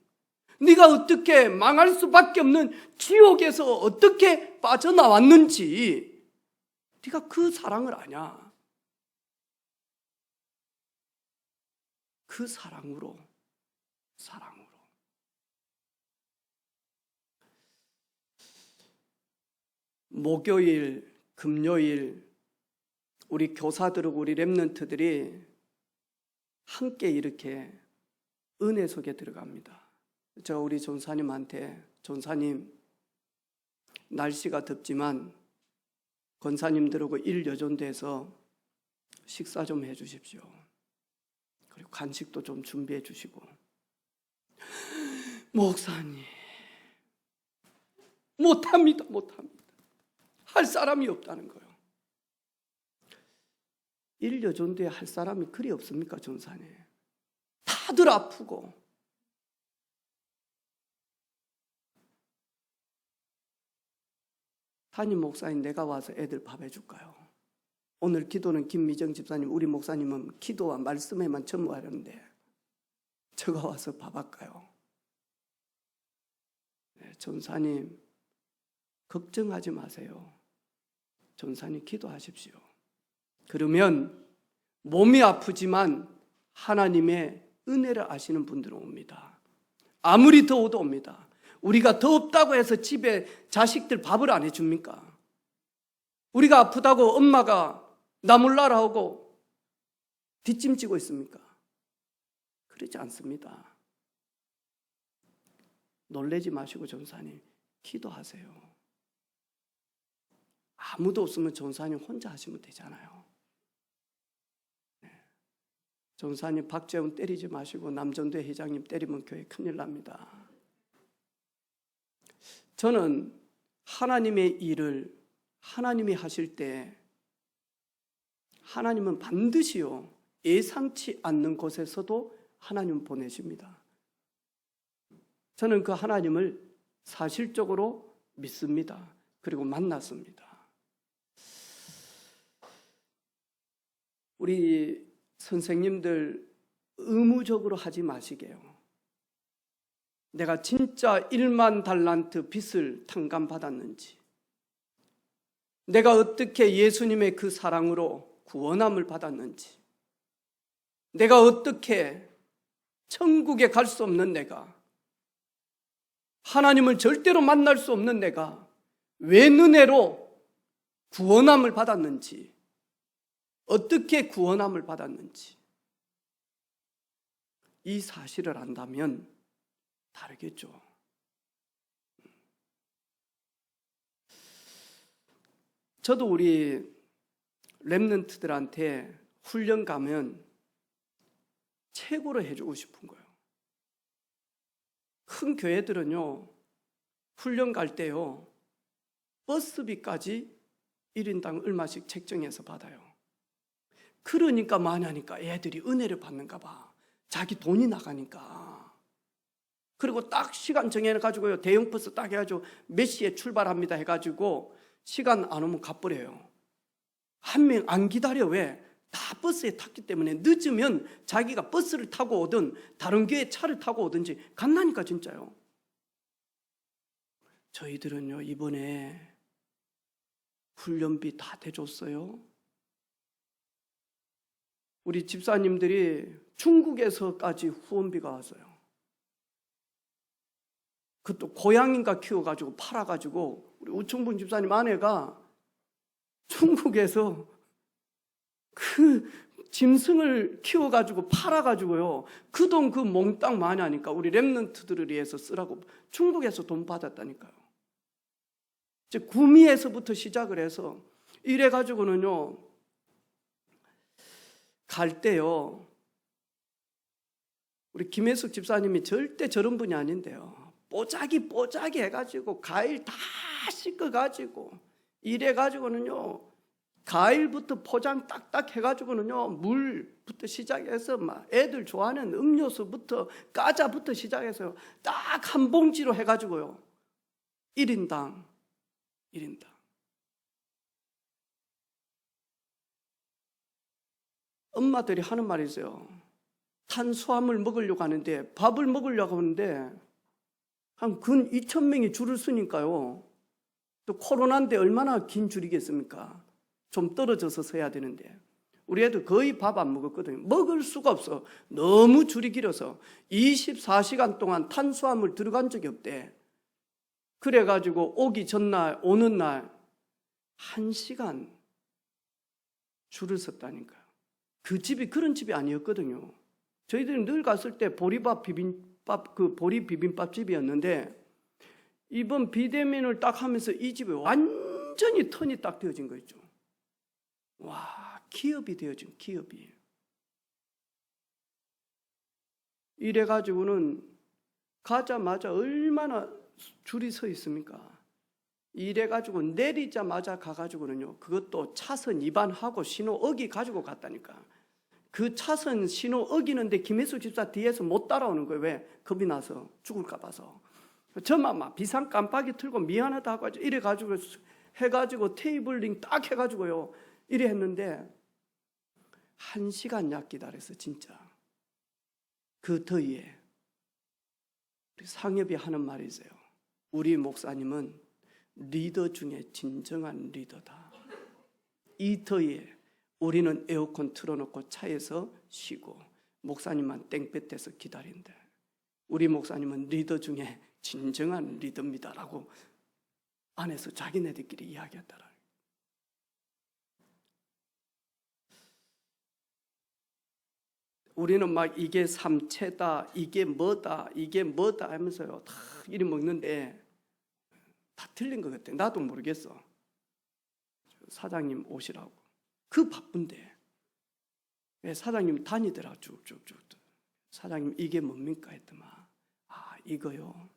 S1: 네가 어떻게 망할 수밖에 없는 지옥에서 어떻게 빠져나왔는지 네가 그 사랑을 아냐? 그 사랑으로. 목요일, 금요일 우리 교사들하고 우리 렘넌트들이 함께 이렇게 은혜 속에 들어갑니다. 저 우리 전사님한테, 전사님 날씨가 덥지만 권사님들하고 일여존돼서 식사 좀 해주십시오. 그리고 간식도 좀 준비해 주시고. 목사님 못합니다. 할 사람이 없다는 거예요. 일여존대에 할 사람이 그리 없습니까? 전사님 다들 아프고. 담임 목사님 내가 와서 애들 밥 해줄까요? 오늘 기도는 김미정 집사님, 우리 목사님은 기도와 말씀에만 전무하려는데 제가 와서 밥 할까요? 네, 전사님 걱정하지 마세요. 전사님 기도하십시오. 그러면 몸이 아프지만 하나님의 은혜를 아시는 분들은 옵니다. 아무리 더워도 옵니다. 우리가 덥다고 해서 집에 자식들 밥을 안 해줍니까? 우리가 아프다고 엄마가 나 몰라라 하고 뒷짐지고 있습니까? 그러지 않습니다. 놀래지 마시고 전사님 기도하세요. 아무도 없으면 전사님 혼자 하시면 되잖아요. 네. 전사님 박재훈 때리지 마시고 남전대 회장님 때리면 교회 큰일 납니다. 저는 하나님의 일을 하나님이 하실 때 하나님은 반드시요 예상치 않는 곳에서도 하나님은 보내십니다. 저는 그 하나님을 사실적으로 믿습니다. 그리고 만났습니다. 우리 선생님들 의무적으로 하지 마시게요. 내가 진짜 1만 달란트 빚을 탕감받았는지, 내가 어떻게 예수님의 그 사랑으로 구원함을 받았는지, 내가 어떻게 천국에 갈 수 없는 내가, 하나님을 절대로 만날 수 없는 내가 왜 은혜로 구원함을 받았는지, 어떻게 구원함을 받았는지 이 사실을 안다면 다르겠죠. 저도 우리 렘넌트들한테 훈련 가면 최고로 해주고 싶은 거예요. 큰 교회들은요, 훈련 갈 때요, 버스비까지 1인당 얼마씩 책정해서 받아요. 그러니까 많으니까 애들이 은혜를 받는가 봐. 자기 돈이 나가니까. 그리고 딱 시간 정해가지고요, 대형 버스 딱 해가지고 몇 시에 출발합니다 해가지고 시간 안 오면 가버려요. 한 명 안 기다려. 왜? 다 버스에 탔기 때문에 늦으면 자기가 버스를 타고 오든 다른 교회 차를 타고 오든지 간다니까 진짜요. 저희들은요 이번에 훈련비 다 대줬어요. 우리 집사님들이 중국에서까지 후원비가 왔어요. 그것도 고양이인가 키워가지고 팔아가지고 우리 우청분 집사님 아내가 중국에서 그 짐승을 키워가지고 팔아가지고요, 그 돈 그 몽땅 많이 하니까 우리 렘넌트들을 위해서 쓰라고 중국에서 돈 받았다니까요. 이제 구미에서부터 시작을 해서 이래가지고는요, 갈 때요, 우리 김혜숙 집사님이 절대 저런 분이 아닌데요, 뽀짝이 해가지고 과일 다 씻어가지고 이래가지고는요, 과일부터 포장 딱딱 해가지고는요, 물부터 시작해서 막 애들 좋아하는 음료수부터 과자부터 시작해서 딱 한 봉지로 해가지고요, 1인당 엄마들이 하는 말이 있어요. 탄수화물 먹으려고 하는데, 밥을 먹으려고 하는데 한 근 2,000명이 줄을 서니까요, 또 코로나인데 얼마나 긴 줄이겠습니까? 좀 떨어져서 서야 되는데 우리 애들 거의 밥 안 먹었거든요. 먹을 수가 없어. 너무 줄이 길어서 24시간 동안 탄수화물 들어간 적이 없대. 그래가지고 오기 전날, 오는 날 1시간 줄을 섰다니까요. 그 집이 그런 집이 아니었거든요. 저희들이 늘 갔을 때 보리밥 비빔밥, 그 보리 비빔밥 집이었는데 이번 비대면을 딱 하면서 이 집이 완전히 턴이 딱 되어진 거 있죠. 와, 기업이 되어진 기업이. 이래가지고는 가자마자 얼마나 줄이 서 있습니까? 이래가지고 내리자마자 가가지고는요, 그것도 차선 위반하고 신호 어기 가지고 갔다니까. 그 차선 신호 어기는데 김혜수 집사 뒤에서 못 따라오는 거예요. 왜? 겁이 나서 죽을까 봐서. 저만 막 비상 깜빡이 틀고 미안하다 하고 이래가지고 해가지고 테이블링 딱 해가지고요, 이래 했는데 1시간 약 기다렸어. 진짜 그 더위에. 우리 상엽이 하는 말이 있어요. 우리 목사님은 리더 중에 진정한 리더다. 이 더위에 우리는 에어컨 틀어놓고 차에서 쉬고 목사님만 땡볕에서 기다린대. 우리 목사님은 리더 중에 진정한 리더입니다라고 안에서 자기네들끼리 이야기했더라. 우리는 막 이게 삼체다, 이게 뭐다 하면서요, 다 이리 먹는데 다 틀린 것 같아. 나도 모르겠어. 사장님 오시라고. 그 바쁜데 왜 사장님 다니더라. 쭉쭉쭉. 사장님 이게 뭡니까 했더만, 아 이거요,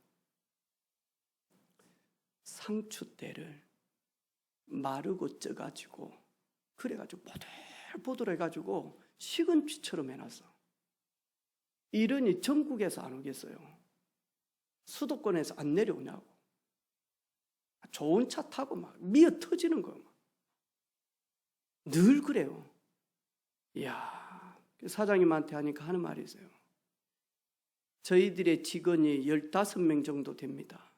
S1: 상추대를 마르고 쪄가지고 그래가지고 보들보들 해가지고 식은 쥐처럼 해놨어. 이러니 전국에서 안 오겠어요? 수도권에서 안 내려오냐고. 좋은 차 타고 막 미어 터지는 거예요. 늘 그래요. 이야, 사장님한테 하니까 하는 말이 있어요. 저희들의 직원이 15명 정도 됩니다.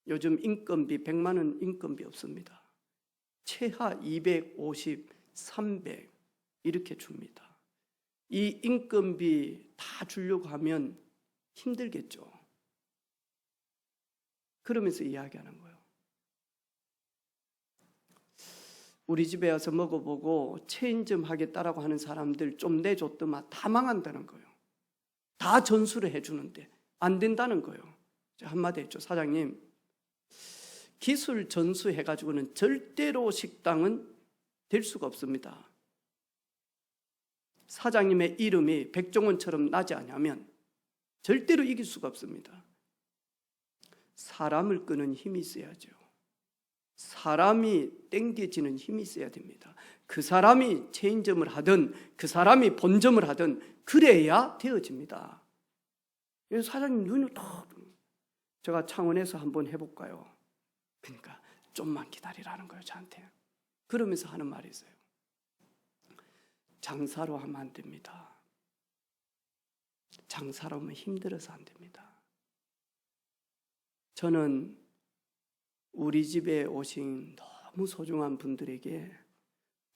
S1: 요즘 인건비 100만 원 인건비 없습니다. 최하 250, 300 이렇게 줍니다. 이 인건비 다 주려고 하면 힘들겠죠. 그러면서 이야기하는 거예요. 우리 집에 와서 먹어보고 체인점 하겠다라고 하는 사람들 좀 내줬더만 다 망한다는 거예요. 다 전수를 해주는데 안 된다는 거예요. 한마디 했죠. 사장님, 기술 전수해가지고는 절대로 식당은 될 수가 없습니다. 사장님의 이름이 백종원처럼 나지 않으면 절대로 이길 수가 없습니다. 사람을 끄는 힘이 있어야죠. 사람이 땡겨지는 힘이 있어야 됩니다. 그 사람이 체인점을 하든 그 사람이 본점을 하든 그래야 되어집니다. 그래서 사장님 눈이 딱, 제가 창원에서 한번 해볼까요? 그러니까 좀만 기다리라는 거예요, 저한테. 그러면서 하는 말이 있어요. 장사로 하면 안 됩니다. 장사로 하면 힘들어서 안 됩니다. 저는 우리 집에 오신 너무 소중한 분들에게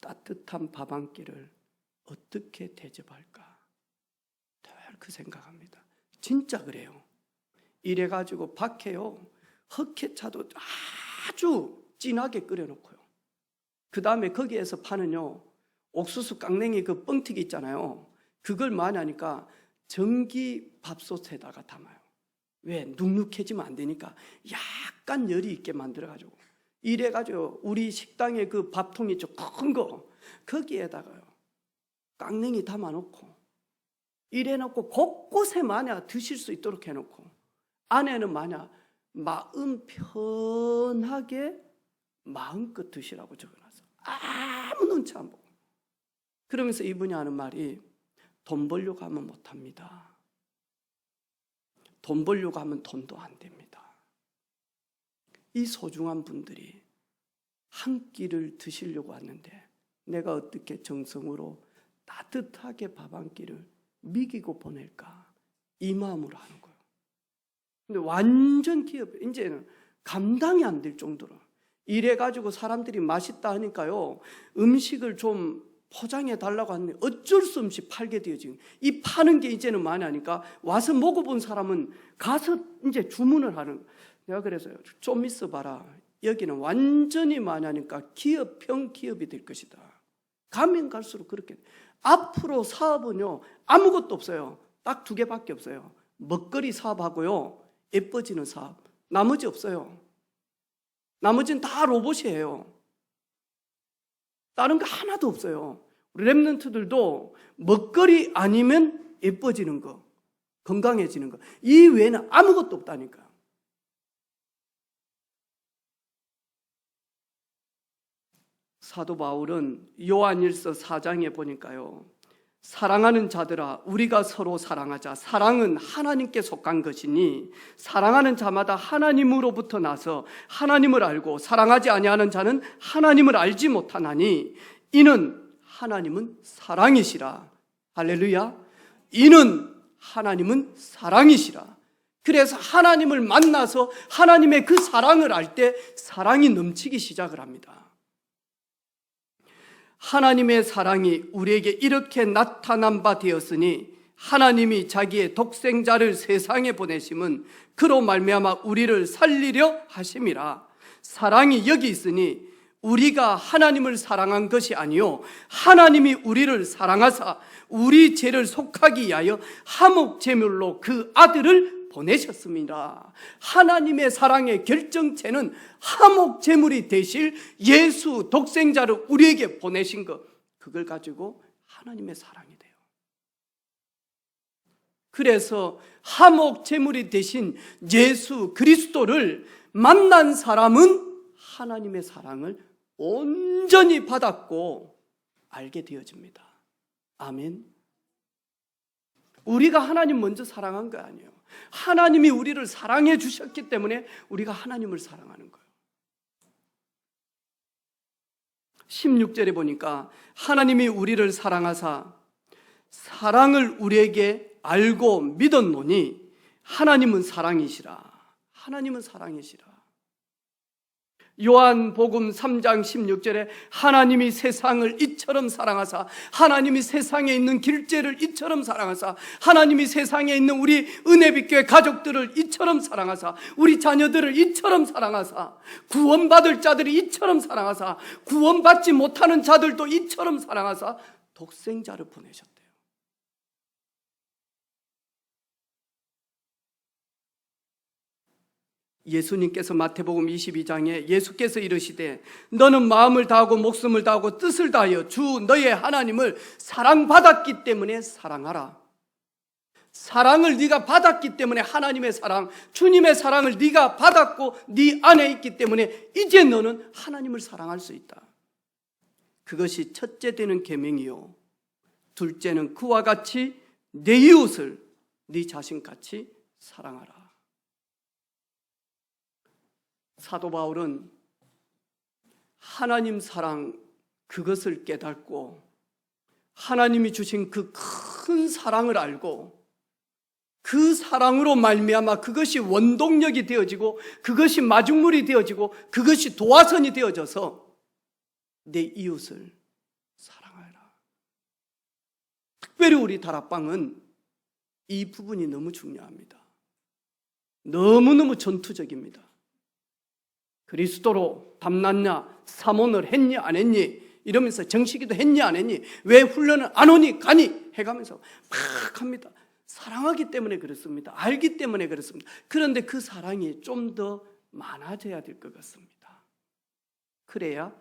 S1: 따뜻한 밥 한 끼를 어떻게 대접할까 늘 그 생각합니다. 진짜 그래요. 이래가지고 밖에요, 흑해차도 아주 진하게 끓여놓고요, 그 다음에 거기에서 파는요 옥수수 깡냉이 그 뻥튀기 있잖아요. 그걸 많이 하니까 전기 밥솥에다가 담아요. 왜? 눅눅해지면 안 되니까 약간 열이 있게 만들어가지고, 이래가지고 우리 식당에 그 밥통 있죠, 큰 거, 거기에다가요 깡냉이 담아놓고 이래놓고 곳곳에 마냥 드실 수 있도록 해놓고, 안에는 마냥 마음 편하게 마음껏 드시라고 적어놨어. 아무 눈치 안 보고. 그러면서 이분이 하는 말이, 돈 벌려고 하면 못합니다. 돈 벌려고 하면 돈도 안 됩니다. 이 소중한 분들이 한 끼를 드시려고 왔는데 내가 어떻게 정성으로 따뜻하게 밥 한 끼를 먹이고 보낼까, 이 마음으로 하는 거예요. 근데 완전 기업, 이제는 감당이 안 될 정도로 이래가지고 사람들이 맛있다 하니까요, 음식을 좀 포장해 달라고 하는데 어쩔 수 없이 팔게 되어지는, 이 파는 게 이제는 많이 하니까 와서 먹어본 사람은 가서 이제 주문을 하는. 내가 그래서요, 좀 있어 봐라, 여기는 완전히 많이 하니까 기업형 기업이 될 것이다. 가면 갈수록 그렇게. 앞으로 사업은요 아무것도 없어요. 딱 2개밖에 없어요. 먹거리 사업하고요, 예뻐지는 사업. 나머지 없어요. 나머지는 다 로봇이에요. 다른 거 하나도 없어요. 우리 랩런트들도 먹거리 아니면 예뻐지는 거, 건강해지는 거, 이 외에는 아무것도 없다니까. 사도 바울은 요한일서 4장에 보니까요, 사랑하는 자들아 우리가 서로 사랑하자. 사랑은 하나님께 속한 것이니 사랑하는 자마다 하나님으로부터 나서 하나님을 알고 사랑하지 아니하는 자는 하나님을 알지 못하나니 이는 하나님은 사랑이시라. 할렐루야. 이는 하나님은 사랑이시라. 그래서 하나님을 만나서 하나님의 그 사랑을 알 때 사랑이 넘치기 시작을 합니다. 하나님의 사랑이 우리에게 이렇게 나타난 바 되었으니 하나님이 자기의 독생자를 세상에 보내심은 그로 말미암아 우리를 살리려 하심이라. 사랑이 여기 있으니 우리가 하나님을 사랑한 것이 아니요 하나님이 우리를 사랑하사 우리 죄를 속하기 위하여 화목 제물로 그 아들을 보내셨습니다. 하나님의 사랑의 결정체는 화목 제물이 되실 예수 독생자를 우리에게 보내신 것, 그걸 가지고 하나님의 사랑이 돼요. 그래서 화목 제물이 되신 예수 그리스도를 만난 사람은 하나님의 사랑을 온전히 받았고 알게 되어집니다. 아멘. 우리가 하나님 먼저 사랑한 거 아니에요. 하나님이 우리를 사랑해 주셨기 때문에 우리가 하나님을 사랑하는 거예요. 16절에 보니까 하나님이 우리를 사랑하사 사랑을 우리에게 알고 믿었노니 하나님은 사랑이시라. 하나님은 사랑이시라. 요한복음 3장 16절에 하나님이 세상을 이처럼 사랑하사, 하나님이 세상에 있는 길재를 이처럼 사랑하사, 하나님이 세상에 있는 우리 은혜빛교회 가족들을 이처럼 사랑하사, 우리 자녀들을 이처럼 사랑하사, 구원받을 자들이 이처럼 사랑하사, 구원받지 못하는 자들도 이처럼 사랑하사 독생자를 보내셨대요. 예수님께서 마태복음 22장에 예수께서 이르시되 너는 마음을 다하고 목숨을 다하고 뜻을 다하여 주 너의 하나님을 사랑받았기 때문에 사랑하라. 사랑을 네가 받았기 때문에 하나님의 사랑, 주님의 사랑을 네가 받았고 네 안에 있기 때문에 이제 너는 하나님을 사랑할 수 있다. 그것이 첫째 되는 계명이요, 둘째는 그와 같이 내 이웃을 네 자신같이 사랑하라. 사도 바울은 하나님 사랑, 그것을 깨닫고 하나님이 주신 그 큰 사랑을 알고 그 사랑으로 말미암아 그것이 원동력이 되어지고 그것이 마중물이 되어지고 그것이 도화선이 되어져서 내 이웃을 사랑하라. 특별히 우리 다락방은 이 부분이 너무 중요합니다. 너무너무 전투적입니다. 그리스도로 담났냐, 사모를 했니 안 했니 이러면서 정식이도 했니 안 했니, 왜 훈련을 안 오니 가니 해가면서 막 합니다. 사랑하기 때문에 그렇습니다. 알기 때문에 그렇습니다. 그런데 그 사랑이 좀 더 많아져야 될 것 같습니다. 그래야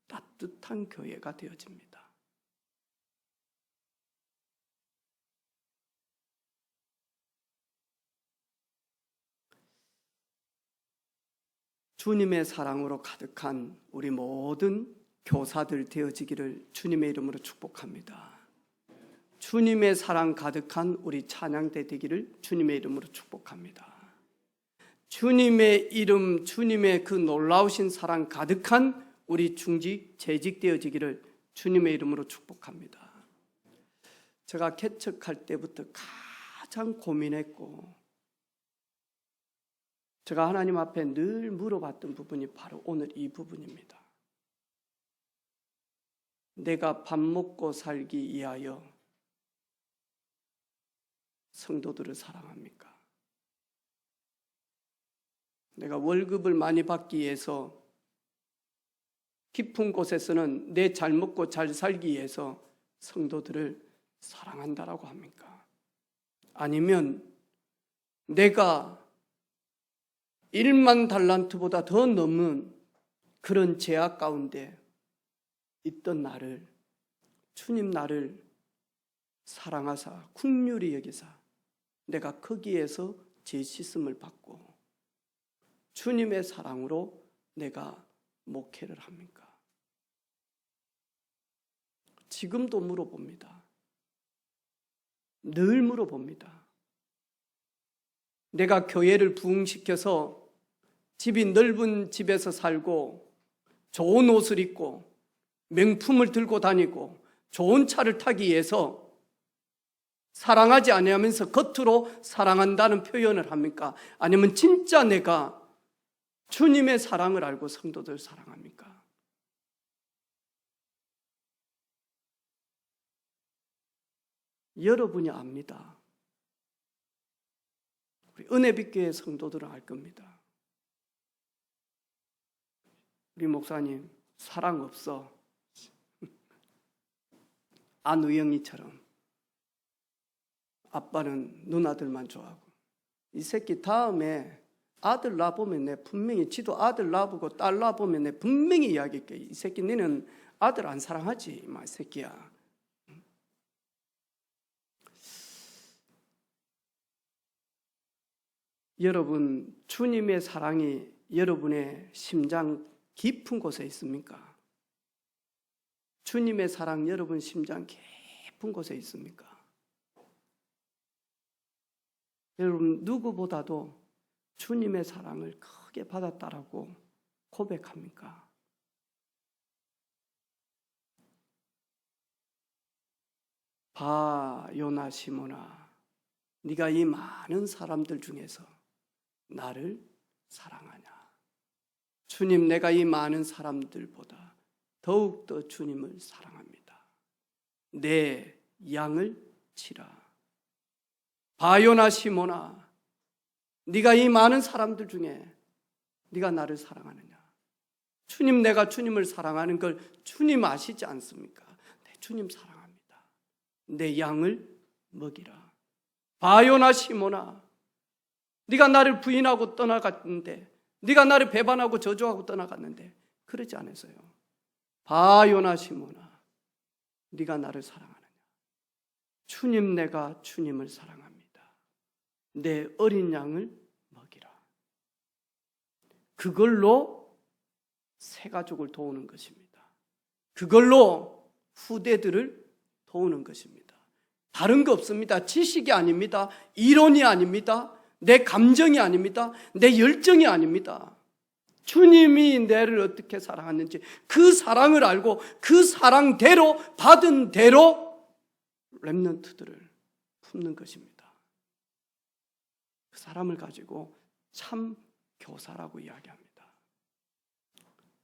S1: 따뜻한 교회가 되어집니다. 주님의 사랑으로 가득한 우리 모든 교사들 되어지기를 주님의 이름으로 축복합니다. 주님의 사랑 가득한 우리 찬양대 되기를 주님의 이름으로 축복합니다. 주님의 이름, 주님의 그 놀라우신 사랑 가득한 우리 중직, 재직 되어지기를 주님의 이름으로 축복합니다. 제가 개척할 때부터 가장 고민했고 제가 하나님 앞에 늘 물어봤던 부분이 바로 오늘 이 부분입니다. 내가 밥 먹고 살기 위하여 성도들을 사랑합니까? 내가 월급을 많이 받기 위해서 깊은 곳에서는 내 잘 먹고 잘 살기 위해서 성도들을 사랑한다라고 합니까? 아니면 내가 1만 달란트보다 더 넘은 그런 제약 가운데 있던 나를, 주님 나를 사랑하사 긍휼히 여기사 내가 거기에서 죄 씻음을 받고 주님의 사랑으로 내가 목회를 합니까? 지금도 물어봅니다. 늘 물어봅니다. 내가 교회를 부흥시켜서 집이 넓은 집에서 살고 좋은 옷을 입고 명품을 들고 다니고 좋은 차를 타기 위해서 사랑하지 아니하면서 겉으로 사랑한다는 표현을 합니까? 아니면 진짜 내가 주님의 사랑을 알고 성도들 사랑합니까? 여러분이 압니다. 우리 은혜빛교회 성도들은 알 겁니다. 우리 목사님 사랑 없어. 안우영이처럼 아빠는 누나들만 좋아하고 이 새끼 다음에 아들 낳아보면 내 분명히 지도 아들 낳아보고 딸 낳아보면 내 분명히 이야기할게. 이 새끼 너는 아들 안 사랑하지 이 새끼야. 여러분 주님의 사랑이 여러분의 심장 깊은 곳에 있습니까? 주님의 사랑 여러분 심장 깊은 곳에 있습니까? 여러분 누구보다도 주님의 사랑을 크게 받았다라고 고백합니까? 바 요나 시몬아 네가 이 많은 사람들 중에서 나를 사랑하냐? 주님 내가 이 많은 사람들보다 더욱더 주님을 사랑합니다. 내 양을 치라. 바요나 시몬아 네가 이 많은 사람들 중에 네가 나를 사랑하느냐? 주님 내가 주님을 사랑하는 걸 주님 아시지 않습니까? 네, 주님 사랑합니다. 내 양을 먹이라. 바요나 시몬아 네가 나를 부인하고 떠나갔는데 네가 나를 배반하고 저주하고 떠나갔는데 그러지 않았어요. 바요나 시몬아 네가 나를 사랑하느냐? 주님 내가 주님을 사랑합니다. 내 어린 양을 먹이라. 그걸로 새 가족을 도우는 것입니다. 그걸로 후대들을 도우는 것입니다. 다른 거 없습니다. 지식이 아닙니다. 이론이 아닙니다. 내 감정이 아닙니다. 내 열정이 아닙니다. 주님이 나를 어떻게 사랑하는지 그 사랑을 알고 그 사랑대로 받은 대로 렘넌트들을 품는 것입니다. 그 사람을 가지고 참 교사라고 이야기합니다.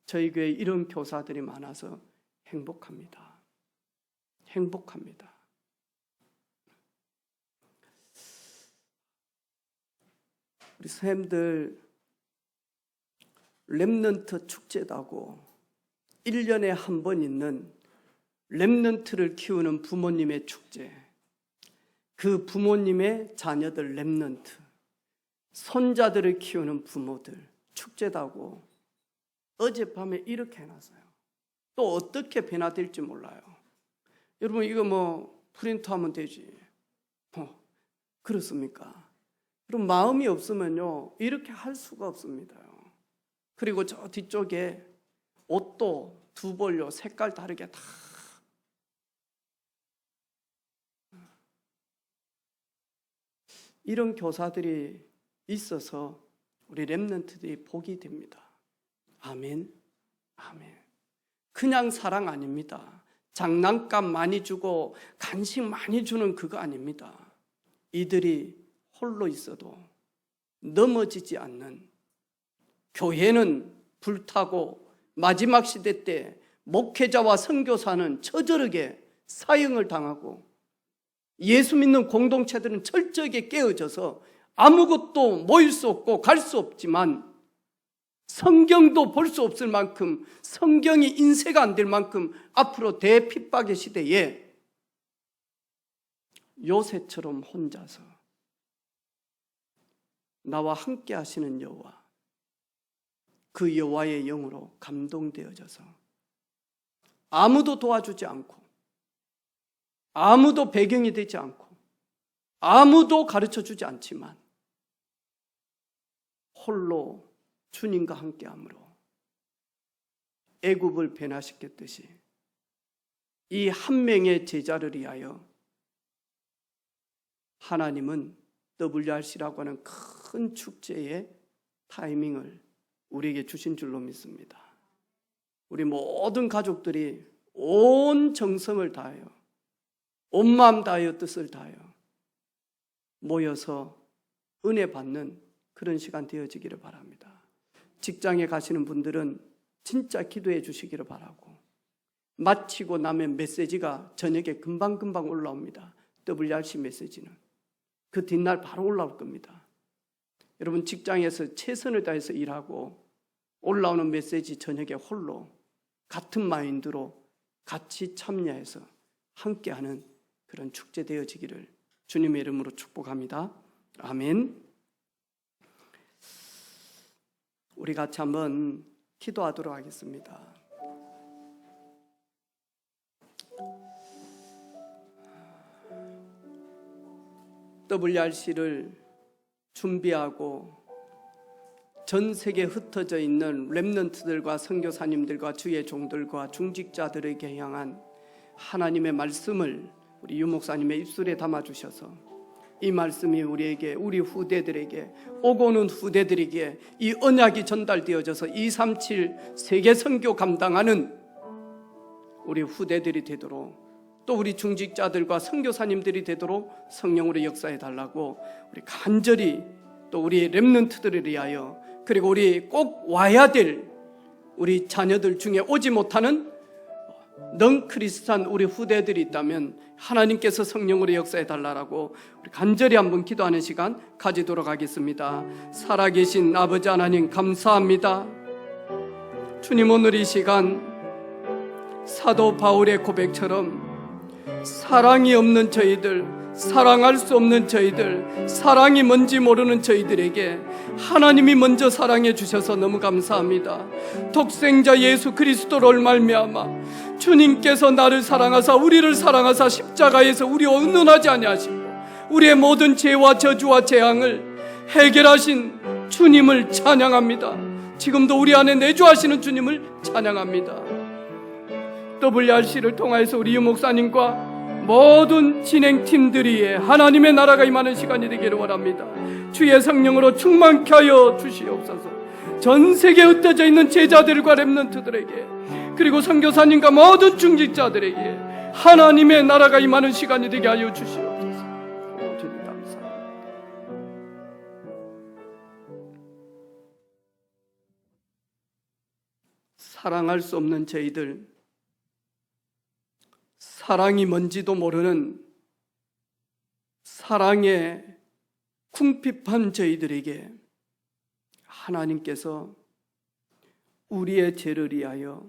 S1: 저희 교회에 이런 교사들이 많아서 행복합니다. 행복합니다. 우리 선생님들 렘넌트 축제다고 1년에 한 번 있는 렘넌트를 키우는 부모님의 축제, 그 부모님의 자녀들 렘넌트, 손자들을 키우는 부모들 축제다고 어젯밤에 이렇게 해놨어요. 또 어떻게 변화될지 몰라요. 여러분 이거 뭐 프린트하면 되지. 그렇습니까? 그럼 마음이 없으면요 이렇게 할 수가 없습니다. 그리고 저 뒤쪽에 옷도 두 벌로 색깔 다르게 다 이런 교사들이 있어서 우리 렘넌트들이 복이 됩니다. 아멘. 아멘. 그냥 사랑 아닙니다. 장난감 많이 주고 간식 많이 주는 그거 아닙니다. 이들이 홀로 있어도 넘어지지 않는, 교회는 불타고 마지막 시대 때 목회자와 선교사는 처절하게 사형을 당하고 예수 믿는 공동체들은 철저하게 깨어져서 아무것도 모일 수 없고 갈 수 없지만 성경도 볼 수 없을 만큼 성경이 인쇄가 안 될 만큼 앞으로 대핍박의 시대에 요새처럼 혼자서 나와 함께 하시는 여호와, 그 여호와의 영으로 감동되어져서 아무도 도와주지 않고 아무도 배경이 되지 않고 아무도 가르쳐주지 않지만 홀로 주님과 함께함으로 애굽을 변화시켰듯이 이 한 명의 제자를 위하여 하나님은 WRC라고 하는 큰 축제의 타이밍을 우리에게 주신 줄로 믿습니다. 우리 모든 가족들이 온 정성을 다하여 온 마음 다하여 뜻을 다하여 모여서 은혜 받는 그런 시간 되어지기를 바랍니다. 직장에 가시는 분들은 진짜 기도해 주시기를 바라고, 마치고 나면 메시지가 저녁에 금방금방 올라옵니다. WRC 메시지는 그 뒷날 바로 올라올 겁니다. 여러분 직장에서 최선을 다해서 일하고 올라오는 메시지 저녁에 홀로 같은 마인드로 같이 참여해서 함께하는 그런 축제 되어지기를 주님의 이름으로 축복합니다. 아멘. 우리 같이 한번 기도하도록 하겠습니다. WRC를 준비하고 전 세계에 흩어져 있는 렘넌트들과 선교사님들과 주의 종들과 중직자들에게 향한 하나님의 말씀을 우리 유 목사님의 입술에 담아주셔서 이 말씀이 우리에게, 우리 후대들에게, 오고 오는 후대들에게 이 언약이 전달되어져서 237 세계 선교 감당하는 우리 후대들이 되도록, 또 우리 중직자들과 선교사님들이 되도록 성령으로 역사해 달라고 우리 간절히, 또 우리 렘넌트들을 위하여, 그리고 우리 꼭 와야 될 우리 자녀들 중에 오지 못하는 넌크리스찬 우리 후대들이 있다면 하나님께서 성령으로 역사해 달라고 우리 간절히 한번 기도하는 시간 가지도록 하겠습니다. 살아계신 아버지 하나님 감사합니다. 주님, 오늘 이 시간 사도 바울의 고백처럼 사랑이 없는 저희들, 사랑할 수 없는 저희들, 사랑이 뭔지 모르는 저희들에게 하나님이 먼저 사랑해 주셔서 너무 감사합니다. 독생자 예수 그리스도를 말미암아 주님께서 나를 사랑하사 우리를 사랑하사 십자가에서 우리 의논하지 아니하시고 우리의 모든 죄와 저주와 재앙을 해결하신 주님을 찬양합니다. 지금도 우리 안에 내주하시는 주님을 찬양합니다. WRC를 통해서 우리 유 목사님과 모든 진행팀들이 하나님의 나라가 임하는 시간이 되기를 원합니다. 주의 성령으로 충만케 하여 주시옵소서. 전 세계에 흩어져 있는 제자들과 렘넌트들에게, 그리고 선교사님과 모든 중직자들에게 하나님의 나라가 임하는 시간이 되게 하여 주시옵소서. 주님 감사합니다. 사랑할 수 없는 저희들, 사랑이 뭔지도 모르는 사랑에 궁핍한 저희들에게 하나님께서 우리의 죄를 위하여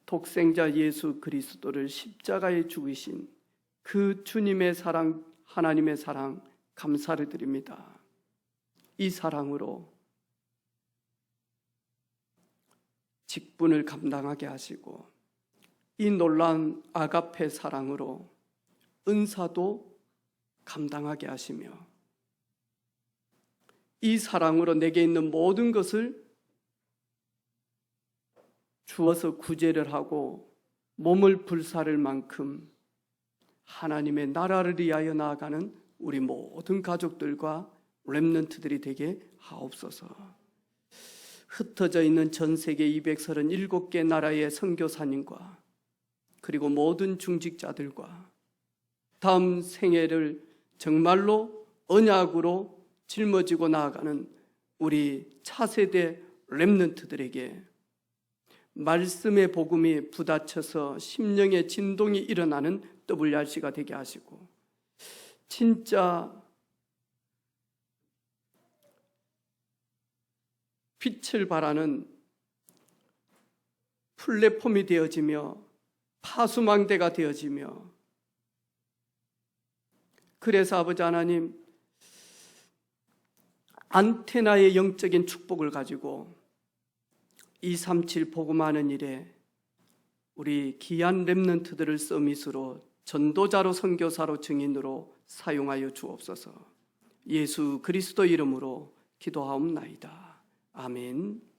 S1: 독생자 예수 그리스도를 십자가에 죽이신 그 주님의 사랑, 하나님의 사랑 감사를 드립니다. 이 사랑으로 직분을 감당하게 하시고 이 놀라운 아가페 사랑으로 은사도 감당하게 하시며 이 사랑으로 내게 있는 모든 것을 주어서 구제를 하고 몸을 불사를 만큼 하나님의 나라를 위하여 나아가는 우리 모든 가족들과 렘넌트들이 되게 하옵소서. 흩어져 있는 전 세계 237개 나라의 선교사님과 그리고 모든 중직자들과 다음 생애를 정말로 언약으로 짊어지고 나아가는 우리 차세대 렘넌트들에게 말씀의 복음이 부딪혀서 심령의 진동이 일어나는 WRC가 되게 하시고, 진짜 빛을 발하는 플랫폼이 되어지며 파수망대가 되어지며, 그래서 아버지 하나님, 안테나의 영적인 축복을 가지고 237 복음하는 일에 우리 귀한 렘넌트들을 서밋으로 전도자로, 선교사로, 증인으로 사용하여 주옵소서. 예수 그리스도 이름으로 기도하옵나이다. 아멘.